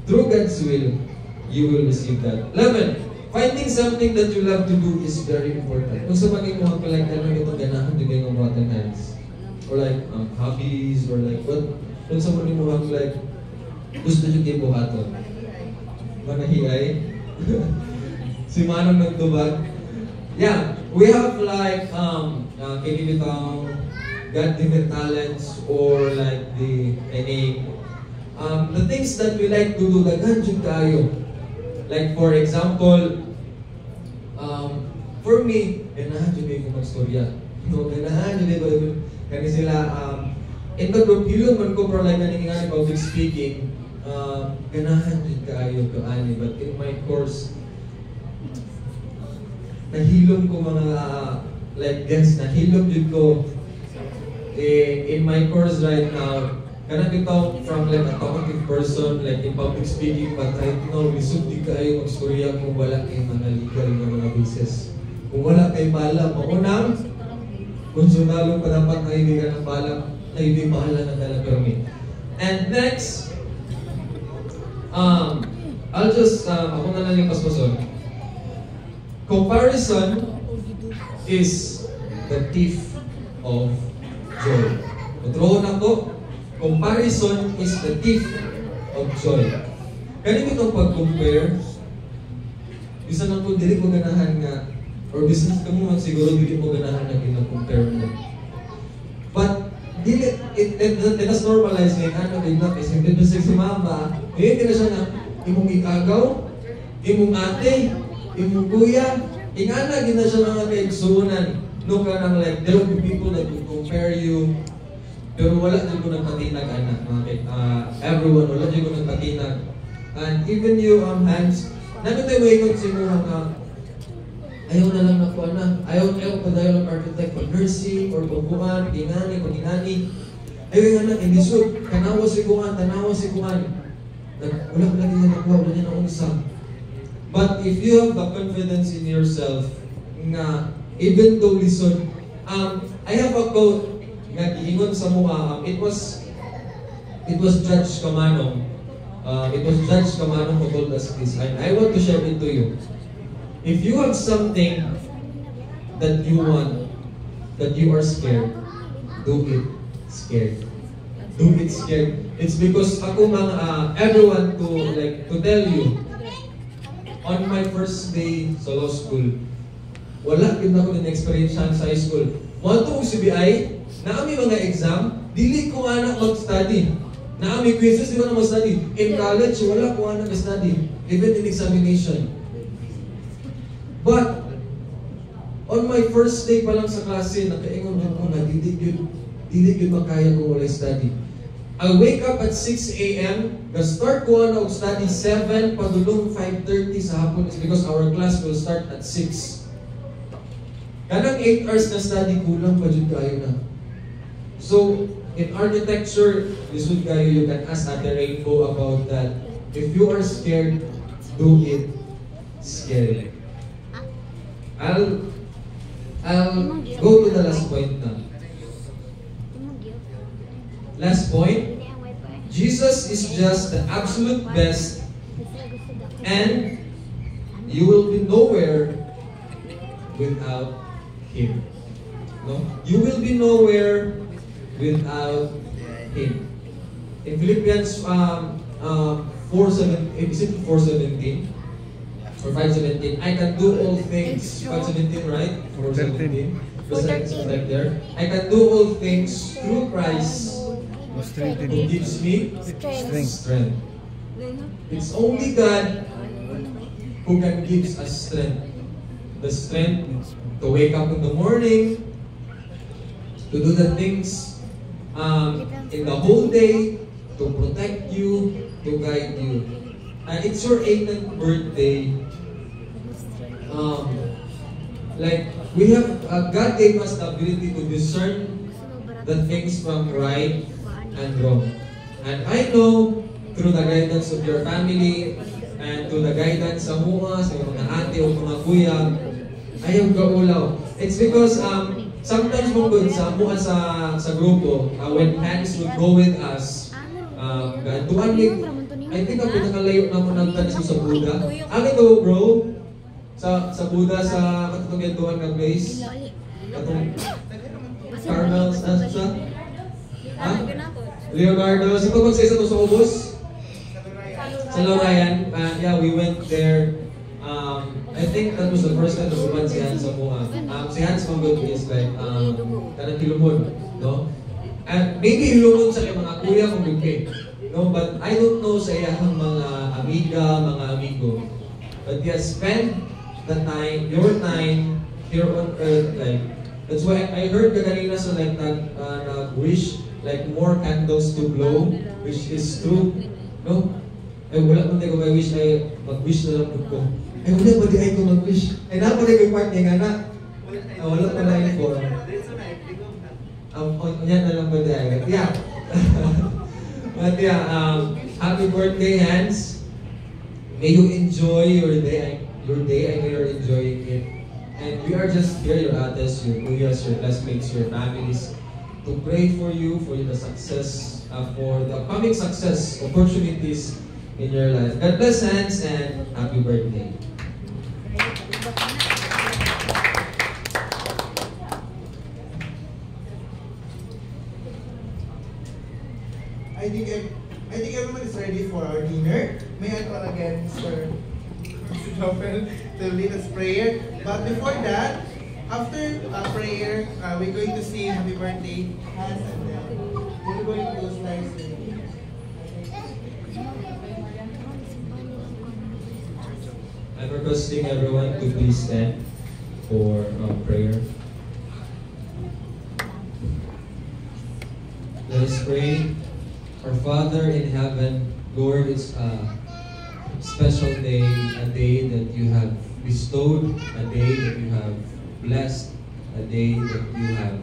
through God's will, you will receive that. 11. Finding something that you love to do is very important. Kung sa mga mo like ano itong ganahan din kayo ng rotten hands, or like hobbies, or like what? Kung sa mga mo like gusto nyo kayo buhaton, manahiyay, si Manong nagtubag. Yeah, we have like kinibitang God-given talents or like the things that we like to do, daghan jud kayo. Like for example, for me, ganahan dyan kayo kung mag-storya. No, ganahan dyan kayo. Kani sila, in the group, hilong man ko, pero like naningingan public speaking, ganahan dyan kayo kaani. But in my course, nahilom ko mga, like guests, nahilom dyan ko, in my course right now, kanang bitaw from like a talkative person, like in public speaking, but right now, lisod di kayo mag-storya kung wala kayong mga legal na mga basis. Kung wala kayo bala, maunang, konsyonalong pa dapat na hindi ka ng bala, na hindi bahala na dala permit. And next, I'll just, ako na lang yung paspason. Comparison is the thief of joy. Matroon ako, comparison is the thief of joy. Kaya itong pag-compare, bisa na po, dili ko ganahan nga, or business ka mo, siguro dili mo ganahan na gina-compare mo. But, it has normalized ngayon, ano, bigla, kasi hindi si mama, hindi na siya na, imong ikagaw, imong ate, imong kuya, ingana, gina siya mga kaigsunan. No ka nang like, there will be people that will compare you, pero wala din ko nagpatinag, anak, everyone, wala din ko nagpatinag. And even you, Hans, namin tayo ikot si mo nga, ayaw na lang ako, anak, ayaw pa dahil ng architect, pag nursing, or pagbuhan, paginani, ayaw yung anak, hindi so, tanawa si kuhan, wala ko lagi na nakuha, wala niya na unsa. But if you have the confidence in yourself, nga, even though listen, I have a quote nga giingon sa mga, it was Judge Camanong. It was Judge Camanong who told us this, and I want to share it to you. If you have something that you want, that you are scared, do it scared. Do it scared. It's because ako mga everyone to tell you, on my first day sa law school, wala din ako din experience sa high school. Mga itong CBI, naami mga exam, dili ko anak mag-study. Naami quizzes, di ba na mag-study? In college, wala ko anak mag-study. Even in examination. But, on my first day pa lang sa klase, nakaingon din ko na dili yun makaya kung wala study. I wake up at 6 a.m. The-start ko na study 7, padulong 5:30 sa hapon is because our class will start at 6. Kanang 8 hours na study, kulang pa dyan kayo na. So, in architecture, this would kayo, you can ask Ate Rainbow about that. If you are scared, do it scared. I'll go to the last point now. Last point, Jesus is just the absolute best, and you will be nowhere without Him. No? You will be nowhere without Him. In Philippians 4:17, is it 4:17 or 5:17? I can do all things. 5:17, right? 4:17. Right there. I can do all things through Christ who gives me strength. It's only God who can give us strength. The strength to wake up in the morning, to do the things in the whole day, to protect you, to guide you. It's your 18th birthday. Like we have, God gave us the ability to discern the things from right and wrong. And I know through the guidance of your family and through the guidance sa mga ate o mga kuya, ayaw gaulaw. It's because sometimes mong sa mga sa grupo, when hands would go with us, tuan I think ang pinakalayo naman ng tanis sa Buddha. Ang ito bro, sa Buddha sa katutong tuan ng place, katong Carmel, sa Leonardo, sa pag sa ito sa ubos? Sa Lorayan, yeah, we went there. I think that was the first time na buman si Hans sa mga. Si Hans Mangod is like, kanang Hilumon, no? And maybe Hilumon sa mga kuya kung bigay. No, but I don't know sa iyang mga amiga, mga amigo. But yes, spend the time, your time here on earth, like, that's why I heard kanina sa like nag-wish, like more candles to blow, which is true, no? Ay wala man tayo mag-wish, ay mag-wish na lang ko. Ay wala ba di ay ko mag-wish? Ay naman tayo part niya nga na. Wala pa na yun po. Yan na lang ba di ay? Yeah. But yeah, happy birthday, Hans. May you enjoy your day. I know you're enjoying it. And we are just here, your ates, your kuyas, your classmates, your families, to pray for you, for the success, for the upcoming success, opportunities in your life. God bless, Hans, and happy birthday. I think everyone is ready for our dinner. May I call again Mr. Joffel to lead us prayer. But before that, after prayer, we're going to sing Happy Birthday, Hans, and then we're going to slice it. I'm requesting everyone to please stand for prayer. Let us pray. Our Father in heaven, Lord, it's a special day, a day that you have bestowed, a day that you have blessed, a day that you have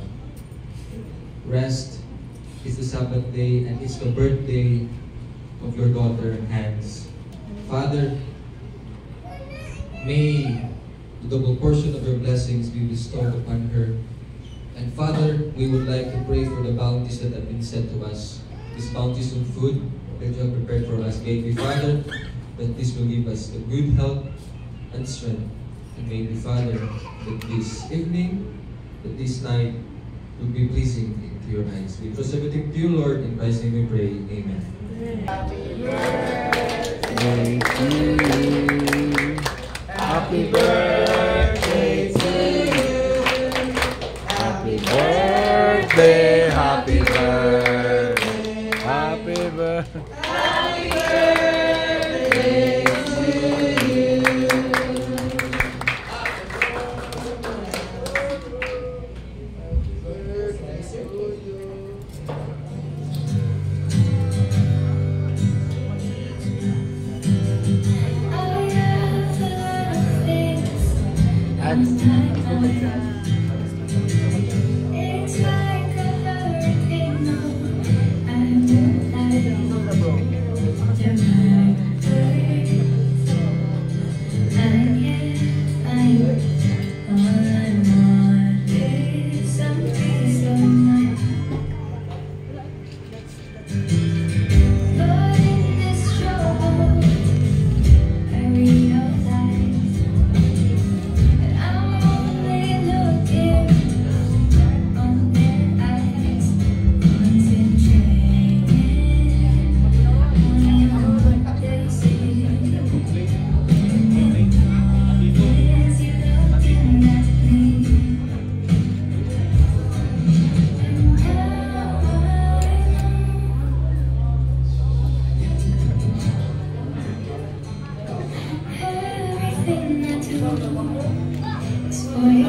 rest. It's the Sabbath day and it's the birthday of your daughter, Hans. Father, may the double portion of your blessings be bestowed upon her. And Father, we would like to pray for the bounties that have been sent to us. These bounties of food that you have prepared for us. May be, Father, that this will give us the good health and strength. And may be, Father, that this evening, that this night, will be pleasing to your eyes. We trust everything to you, Lord. In Christ's name we pray. Amen. Happy birthday to you. Happy birthday, happy birthday, happy birthday. Happy birthday to you. It's like a hurricane, I won't But in this trouble, I realize Uy.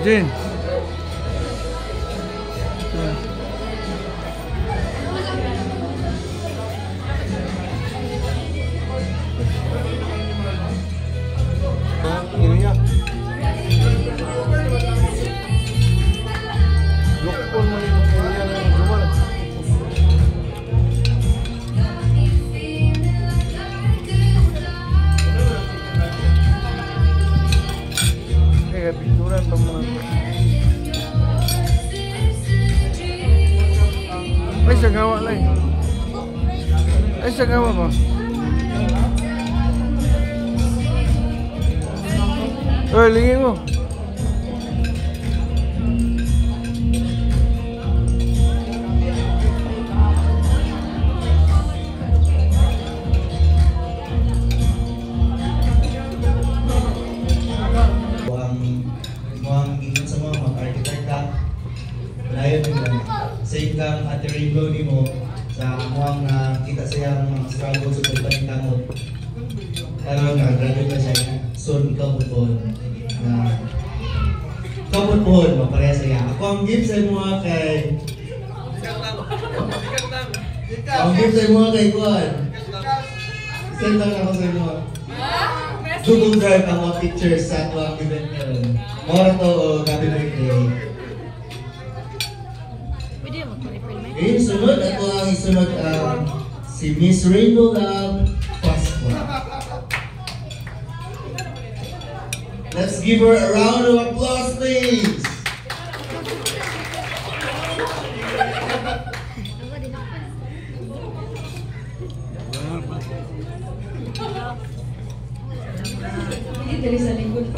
Jin. Ini ya. Lukon mo yung gumana. Kayak pinturan teman. Ay, sa gawa lang. Ay, sa gawa ba? Oy, lingin mo. Same kang Ate Rainbow ni mo sa muang kita siyang mga struggle sa pagpanintamot. Pero graduate na siya soon kaputpon. Kaputpon, mapareha siya. Ako ang gift sa mga kay... Ang gift sa mga kay Kuan. Send lang ako sa mga. Google Drive ang mga pictures sa ako ang event karon. Mora to o gabi na rin. Yung sunod, ako ang isunod si Miss Rainbow Love Pasqua. Let's give her a round of applause, please. Hindi dali sa lingkod.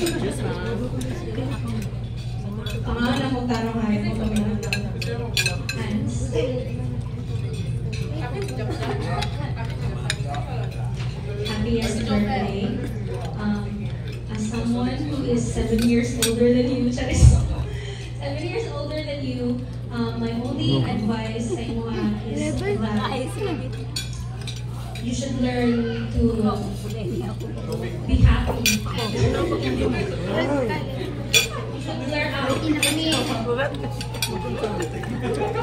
Pangalan mo tarong hayat mo kami ng hands. Happiest birthday. As someone who is 7 years older than you, 7 years older than you, my only advice sa inyo is that you should learn to be happy.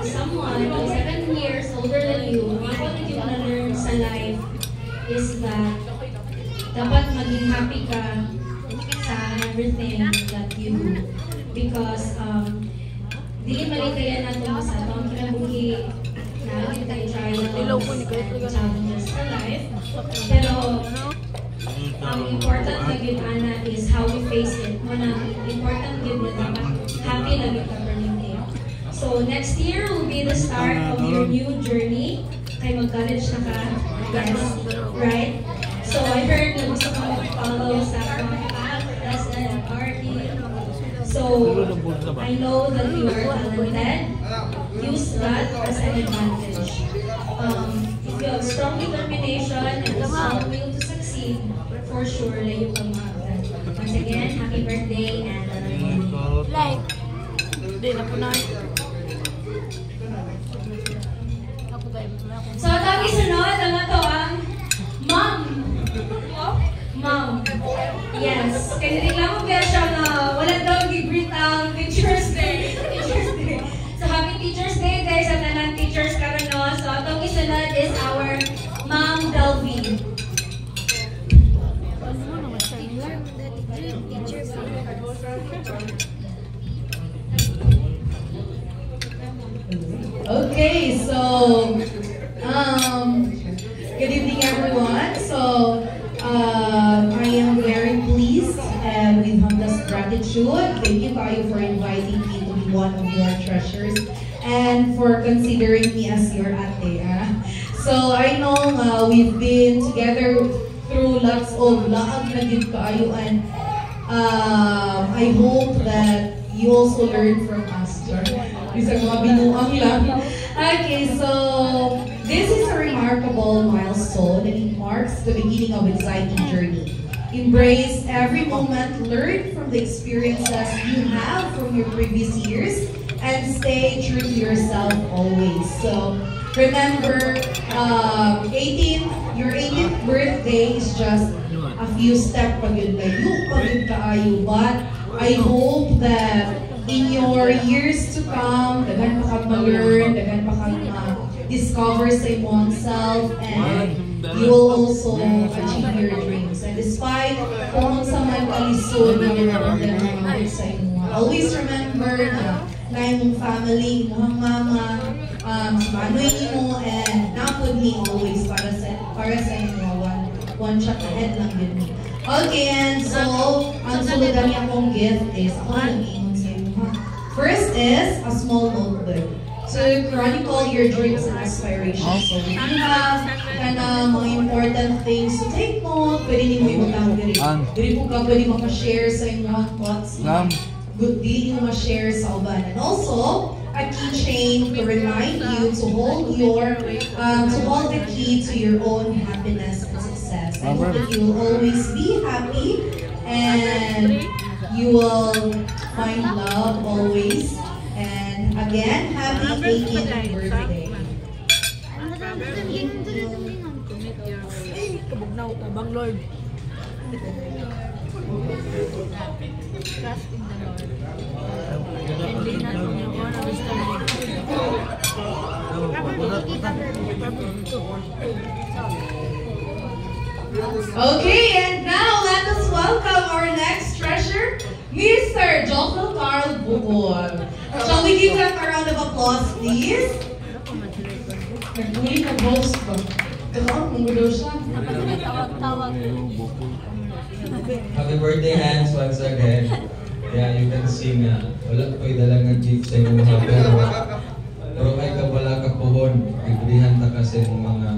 Someone who's 7 years older than you, what you wanna learn sa life is that dapat maging happy ka sa everything that you do. Because di mali kaya natin sa itong kinabuhi na tayo trials, challenges sa life. Pero ang important na yun, Ana, is how we face it. Important yun na dapat happy na yun ka per day. So next year will be the start of your new journey. Kay mag-college na ka, yes, right? So I heard na gusto ko mag-follow sa mga path, SN, RD. So I know that you are talented. Use that as an advantage. If you have strong determination and a strong will to succeed, for sure na you can mag-that. Once again, happy birthday and like. Hindi na po na. So, ang isunod, ang ito ang mom. Mom. Yes. Kaya tingnan mo kaya siya na wala daw gi-greet ang Teacher's Day. Teacher's Day. So, happy Teacher's Day guys at tanan teachers karon no. So, itong isunod is our Mom Delvin. Okay, so good evening, everyone. So I am very pleased and with humblest gratitude. Thank you, Kayo, for inviting me to be one of your treasures and for considering me as your ate. So I know we've been together through lots of laag na gid kaayo, and I hope that you also learn from us. Bisag mga binuang lang. Okay, so this is a remarkable milestone and it marks the beginning of exciting journey. Embrace every moment, learn from the experiences you have from your previous years, and stay true to yourself always. So remember, your 18th birthday is just a few steps pagod but I hope that in your years to come, dagan pa kang ma-learn, dagan pa kang discover sa imong self, and you will also achieve your dreams. And despite kung sa man kalisod na mga sa imo, always remember na imong family, imong mama, manoy nimo, and napod me always para sa imo, one shot ahead lang yun. Okay, and so ang suludan niya akong gift is ako lang ingon sa imo. First is a small notebook to chronicle your dreams and aspirations. So if you have mga important things to take note, pwede nimo ibutang diri. Diri po ka pwede maka-share sa imong thoughts. Good deal mo ma-share sa uban. And also, a keychain to remind you to hold the key to your own happiness and success. I hope that you will always be happy and you will find love always. And again, happy 18th birthday. Kabugnaw ta bang Lord. Trust in the Lord. Hindi natin yung oras Okay, and now let us welcome our next treasure, Mr. Joffel Carl Bugol. Shall we give him a round of applause, please? Nagmuli na boss ba? Happy birthday, Hans, once again. Yeah, you can sing. Wala ko'y dalang nag-gift sa inyo mga pero kay ka wala ka pohon. Ibrihan ta kasi ng mga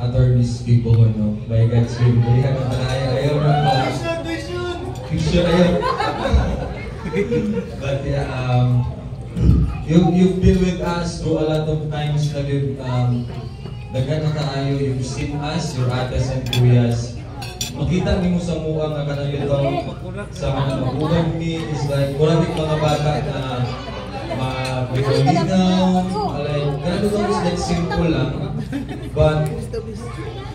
attorneys people, no? By God's will, ibrihan ta na ayaw na pa. Fiction ayaw. But yeah, you've been with us through a lot of times na dagan na tayo, you've seen us, your ates and kuyas. Makita mo sa mua nga kanang ito sa mga magugang ni is like maraming mga bata na mabigaligaw, ganun ito is like simple lang, but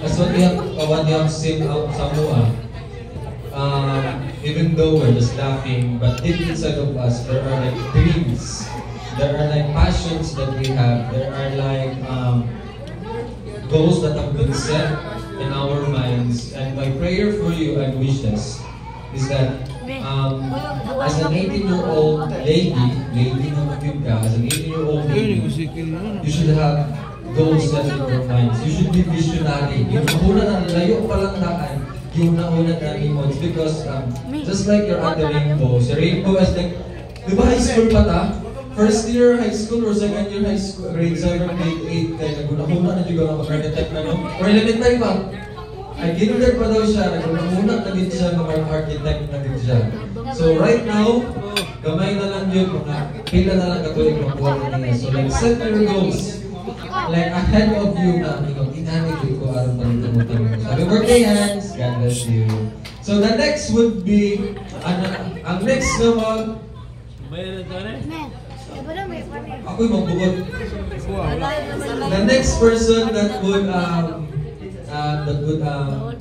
as what you have seen out sa mua, even though we're just laughing, but deep inside of us there are like dreams, there are like passions that we have, there are like goals that have been set in our minds, and my prayer for you and wishes is that as an 18-year-old lady as an 18-year-old lady, you should have goals set in your minds. You should be visionary. Yung una na layo pa lang daan, yung nauna na mo. It's because just like your other Rainbow, si Rainbow is like, di ba high school pa ta? First year high school or second year high school, grade 7, grade 8, kaya naguna-una na juga ng mag-architect na, no? Or elementary pa. Ay, kinder pa daw siya, naguna-una na din siya ng architect na din siya. So right now, gamay na lang yun, mga pila na lang katuloy makuha niya. So like, set your goals. Like ahead of you na, inanay ko araw pa rin tumutang. Happy birthday, Hans! God bless you. So the next would be, ang next naman, ako'y magbugot. The next person that would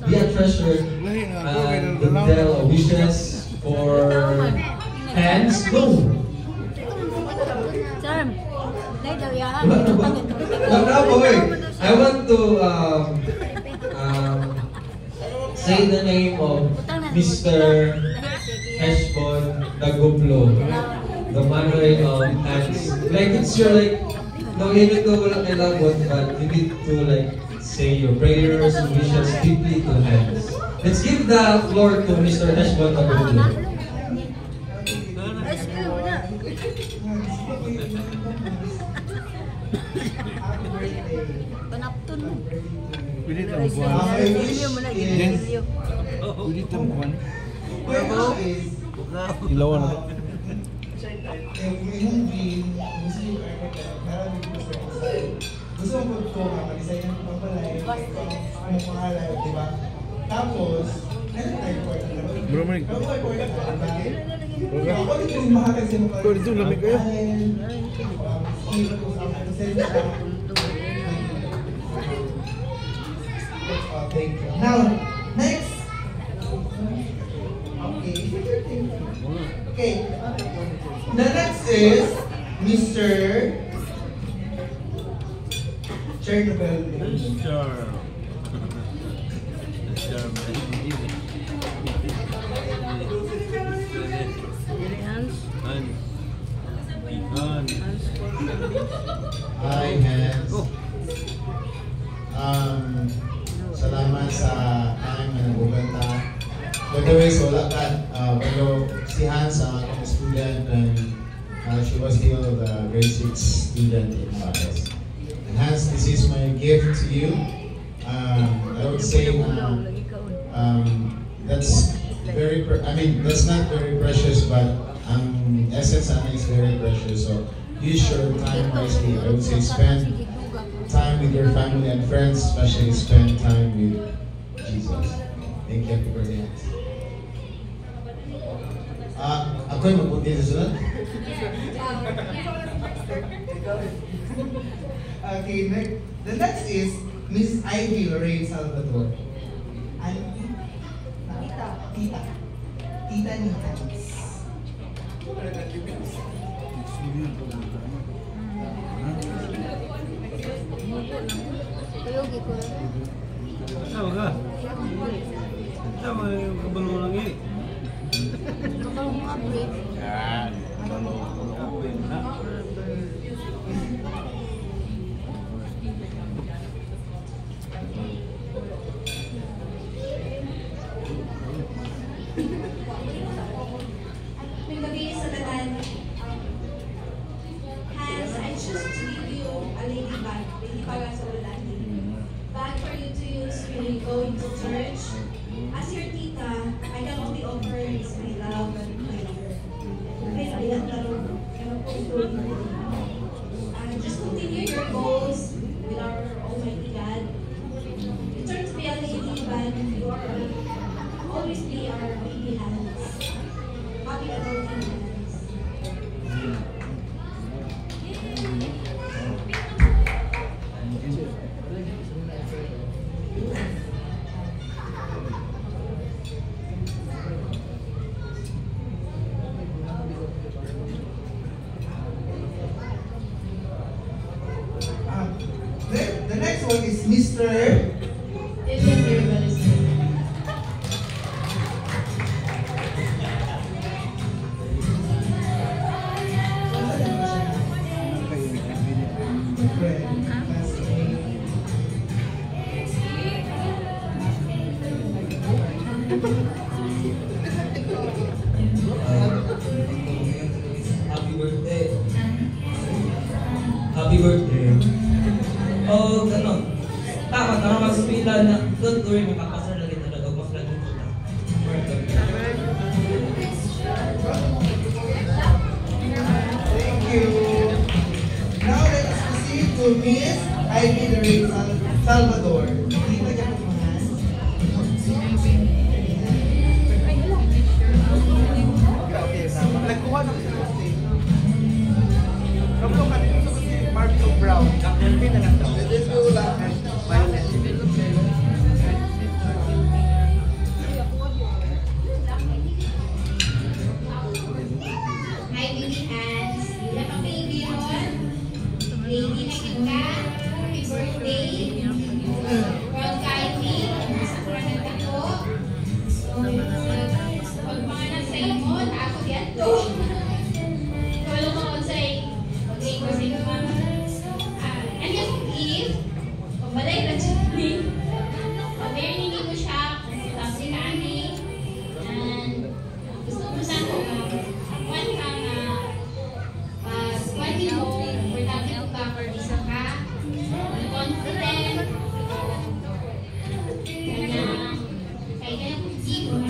be a treasure and would tell wishes for Hans. Go! I want to say the name of Mr. Heshbon Daguplo, the mother of Hans. Like it's your No, even though wala kay labot, but you need to like say your prayers and wishes deeply to hands. Let's give the floor to Mr. Heshbon Abedul. Panapton mo. Pwede itong buwan. Pwede itong buwan. Ilawan na. Gusto mo po mag-design ng pagpapalay, ano pangalan, di ba? Tapos, ano tayo po? Bro, Mike. Ako dito yung mahal kasi mo Ko dito lamig kayo. Thank you. Now, next. Okay. The next is Mr. Chernobyl. Hi, Hans. Salamat sa time na naguganta. By the way, so wala ka, pero si Hans ang akong student and she was still the grade 6 student in Paris. And Hans, this is my gift to you. I would say that's very, that's not very precious, but essence is very precious. So use your time wisely. I would say spend time with your family and friends, especially spend time with Jesus. Thank you. Happy birthday. Ako yung magpunti sa sunod? Okay, the next is Miss Ivy Lorraine Salvador. Tita ni Hans. Kayogi ko. Tawa ka? Tawa yung kabalo lang eh. Kabalo mo update. Yan. Kabalo update na. Gabi sa tanan. Hans, I choose to give you a lady bag. Lady bag sa lalaki. Bag for you to use when you go into church. As your tita, I can only offer is my love and my prayer. Kaya ayan laro. Just continue your goals with our Almighty God. You turn to be a lady bag. You are always be our baby hands. Happy adulting hands. The next one is Mr. Happy birthday. Happy birthday. Oh, ganon. Tama, tama mag-spila na. Don't worry, makapasar na rin talaga. Mas lang ito na. Thank you. Now let us proceed to Miss Ivy Lorraine Salvador. Kita ka po mga nagkuha na kasi kasi. Kamlo ka dito sa kasi Marco Brown. Hindi na lang daw. This will happen. Violet. Hi, baby hands. Wala pang baby yun. Baby na kita. Happy birthday. receiver.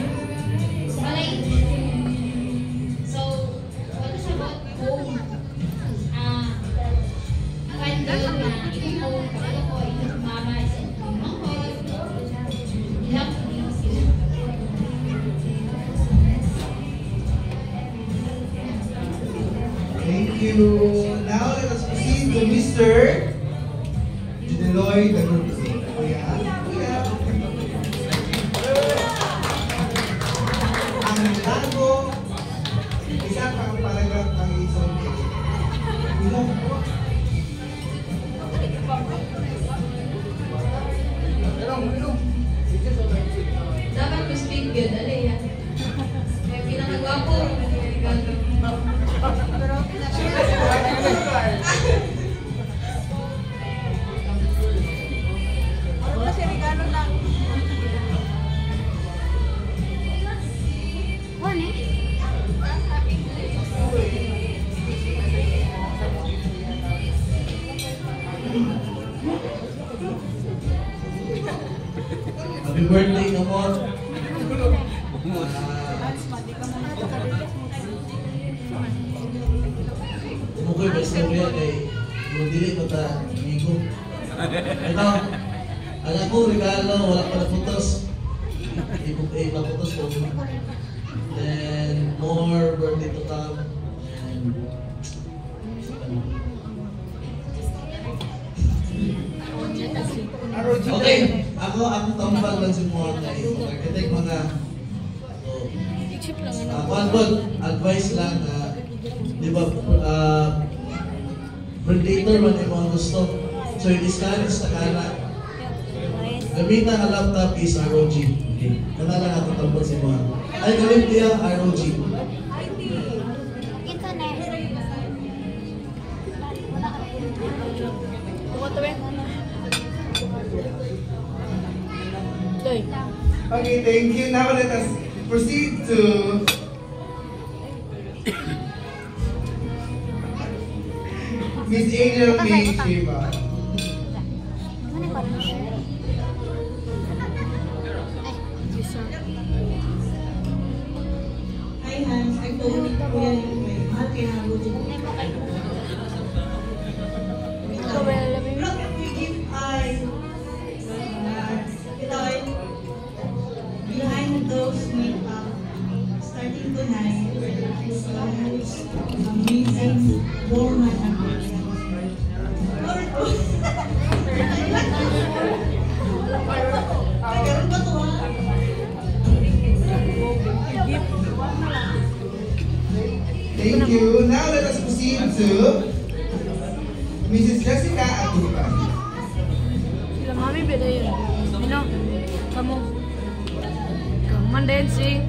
Balay. So, what is about home? Candle na ipong kapag ko itong mama is itong uncle. Ilang po din sila. Thank you. Now let us proceed to Mr. Deloy Danuti. Kuya. Ang lago, isa pang paragraph ng isang Dapat ko speak good, ano yan? Kaya pinakagwapo. Wala siya regalo lang. Happy birthday naman. Umukoy ba istorya kay dili ko ta amigo. Ito, alam ko regalo, wala pa naputos. Maputos ko. And more birthday to come. And okay, ako tambal lang si Moore na ito. Nagkitik mga advice lang na di ba predator man yung mga gusto. So yung discourage na kana gamitan ang laptop is ROG. Okay. Kana lang ako tambal si Moore. Ay galit niya ROG. Okay, thank you. Now let us proceed to Miss Angel May Shiva. Hi Hans, I told you kuya yung may mahal kaya nabudyo ko. Look at your gift eyes. Behind those makeup, starting tonight, is the most amazing woman Thank you. Now let us proceed to Mrs. Jessica Atupan. Sila mami beda yun. Kamu dancing.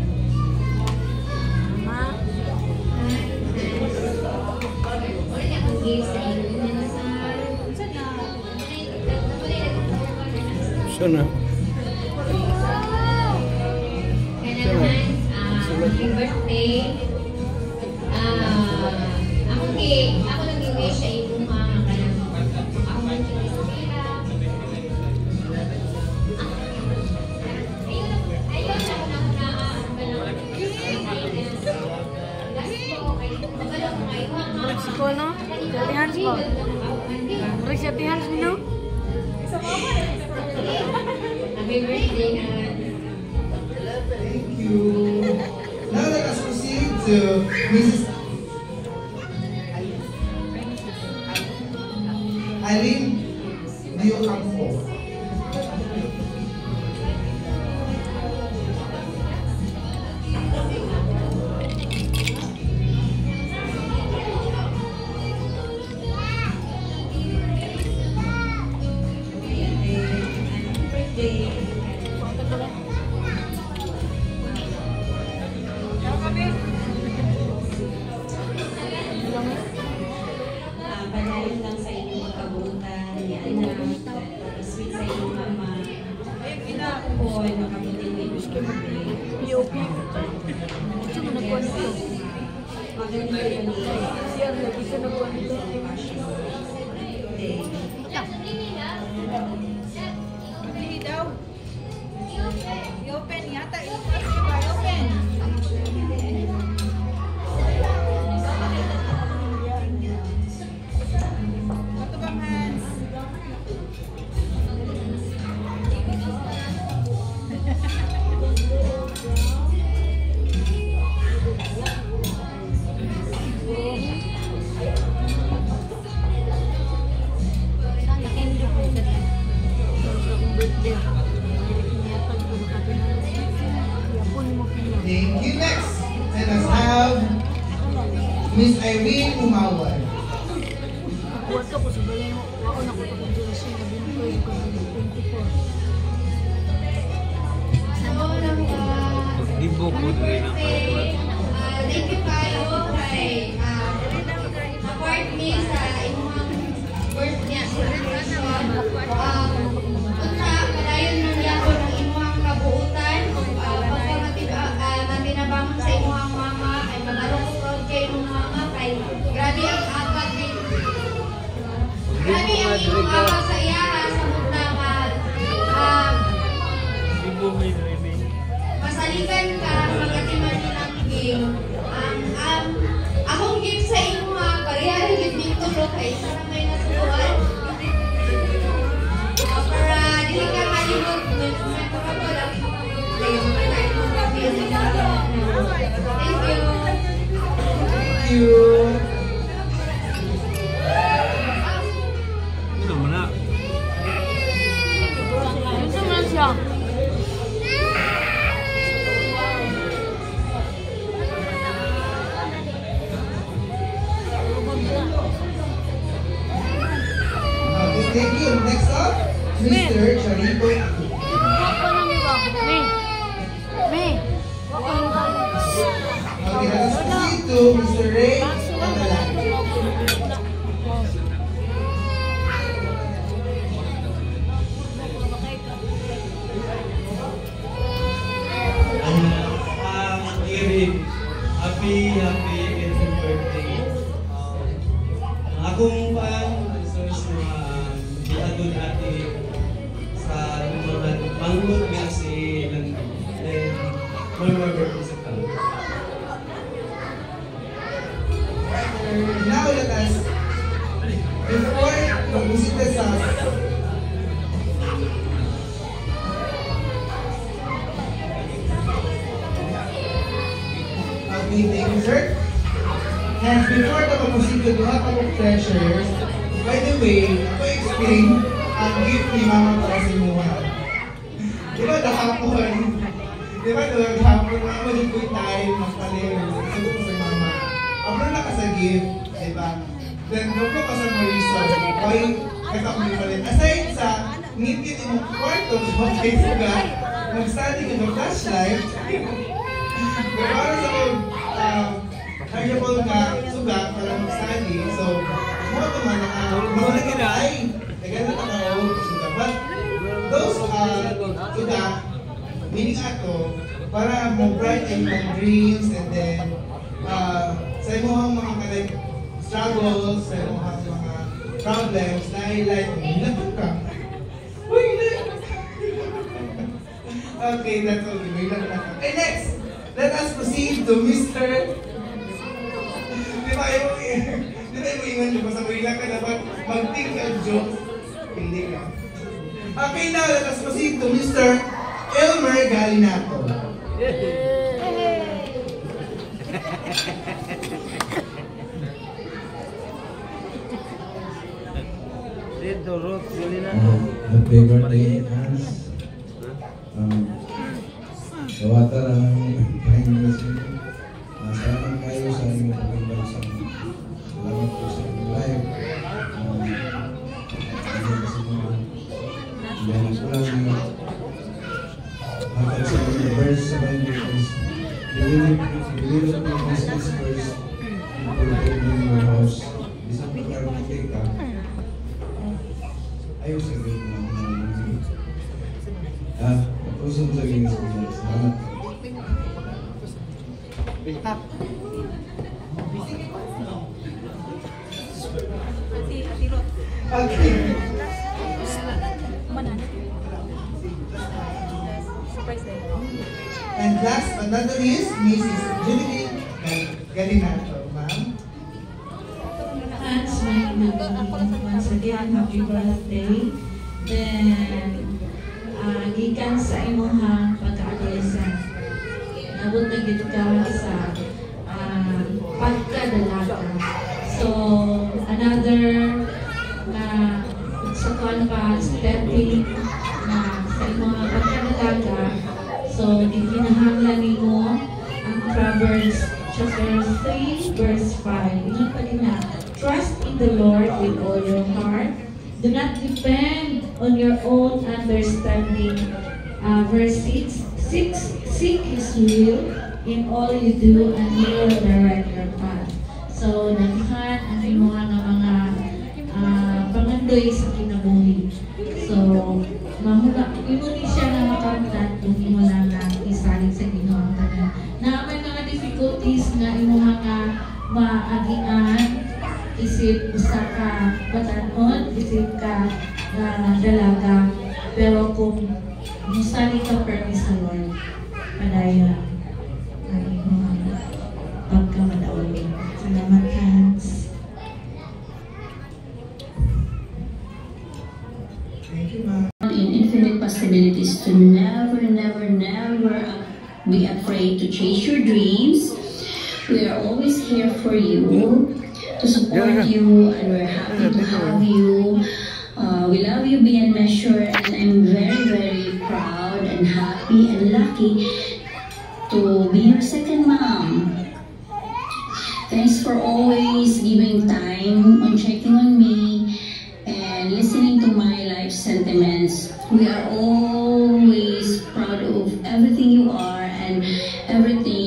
Mama. Sana. Happy birthday. Ako nag-wish sa itong mga kanang ako man Mexico, no? Latihan po. Latihan sino? Happy birthday, Thank you. Now let us proceed to Mrs. Eileen Diocampo. Padayon lang sa inyong magkabutan, yan na, sweet sa inyong mama. Ina po, makabutin din yung birthday. Gusto mo nagkuhan ito? Magaling ka kanina. Siya, gusto nagkuhan ito. Day. open yata. Open. Matubang hands. Thank you. Next, let us have Miss Irene Umawan. Buat ka po sa balay mo. Ako na ko ito kung jersey na binukoy ko ng 24. Ibo ko din ang Thank you kayo kay support me sa inyong birthday celebration. Unsa padayon man gyapon ang inyong kabuutan. Natinabang sa inyong mama kay magalong ko proud kay inyong mama kay grabe ang agad din. Grabe ang inyong mama sa iya sa mugnaman. Masaligan ka magatiman nilang game. Akong gift sa inyo ha, parehari gift dito lo kay sana may nasubuan. Para dili ka malimot, may memorable ang Thank you. Thank you. Ano mo na? Ito man siya. Thank you. Next up, Mr. Charito. Wako na mi ba? Me. Wako na ba? Okay, let us proceed to Mr. Ray Catalan. Eric, happy 18th birthday. Akong source na diadun ati sa mga manggod nga si mga birthday sa kanya. Now let us, before mag-busita sa thank you, sir. And before na mag-busita duha ka mong treasures, by the way, ako explain ang gift ni Mama para sa inyo. Diba nakapon? Diba naghapon na maligod tayo, magpalim, sagot ko sa Mama. Abro na ka sa gift, diba? Then, doon ka sa Marisa, why kakapon palit. Aside sa ngipit yung kwarto, diba kayo suga, mag-study ka ng flashlight. Pero para sa variable nga sugat para mag-study, so, mo naman mga na ay, naganda na ako sugat. But, those sugat, meaning ato, para mo brighten my dreams and then, sa imong mga struggles, sa imong mga problems, na-highlight mo, nilagot ka. Uy, okay, that's all. Okay, next, let us proceed to Mr. Di ba yung ingan nyo, basta may lang ka dapat mag-think of jokes. Hindi ka. Okay, now let us proceed to Mr. Elmer Galinato. Happy birthday, Hans. Kawata lang kindness mo. Salamat kayo sa inyong pag-ibang sa mga. Salamat po sa inyong life. Yan ako lang hanggang sa mga verse sa Bible is believe in business first before building your house. Isang pag-architect ka, ayaw sa gawin mo tapos mo sa gawin sa mga. Salamat. Okay. Surprise day. last but not the least, Mrs. Julie Galinato, ma'am. Hans, once again, happy birthday. Then, gikan sa imong pagka-adolescent. Nabot na gito ka sa pagka-dalaga. So, another sa kuwan pa, stepping sa imong pagka-dalaga. So, gikinahanglan nimo ang Proverbs chapter 3, verse 5. Ingat pa din na, trust in the Lord with all your heart. Do not depend on your own understanding. Verse 6, seek His will in all you do and He will direct your path. So, naghan ang imuha ng mga pangandoy sa kinabuhi. So, mahula, imo ni siya na makamtat kung imo lang isalig sa Ginoo ang tanan. Na may mga difficulties nga imuha nga maagian, isip usa ka batanon, isip ka dalaga, pero kung musali ka permis sa Lord, padayon ang iyong pagkamadawin. Salamat, Hans. Thank you, ma'am. In infinite possibilities to never, never, never be afraid to chase your dreams. We are always here for you, to support you, and we're happy to have you. We love you beyond measure, and I'm very, very proud and happy and lucky to be your second mom. Thanks for always giving time on checking on me and listening to my life sentiments. We are always proud of everything you are and everything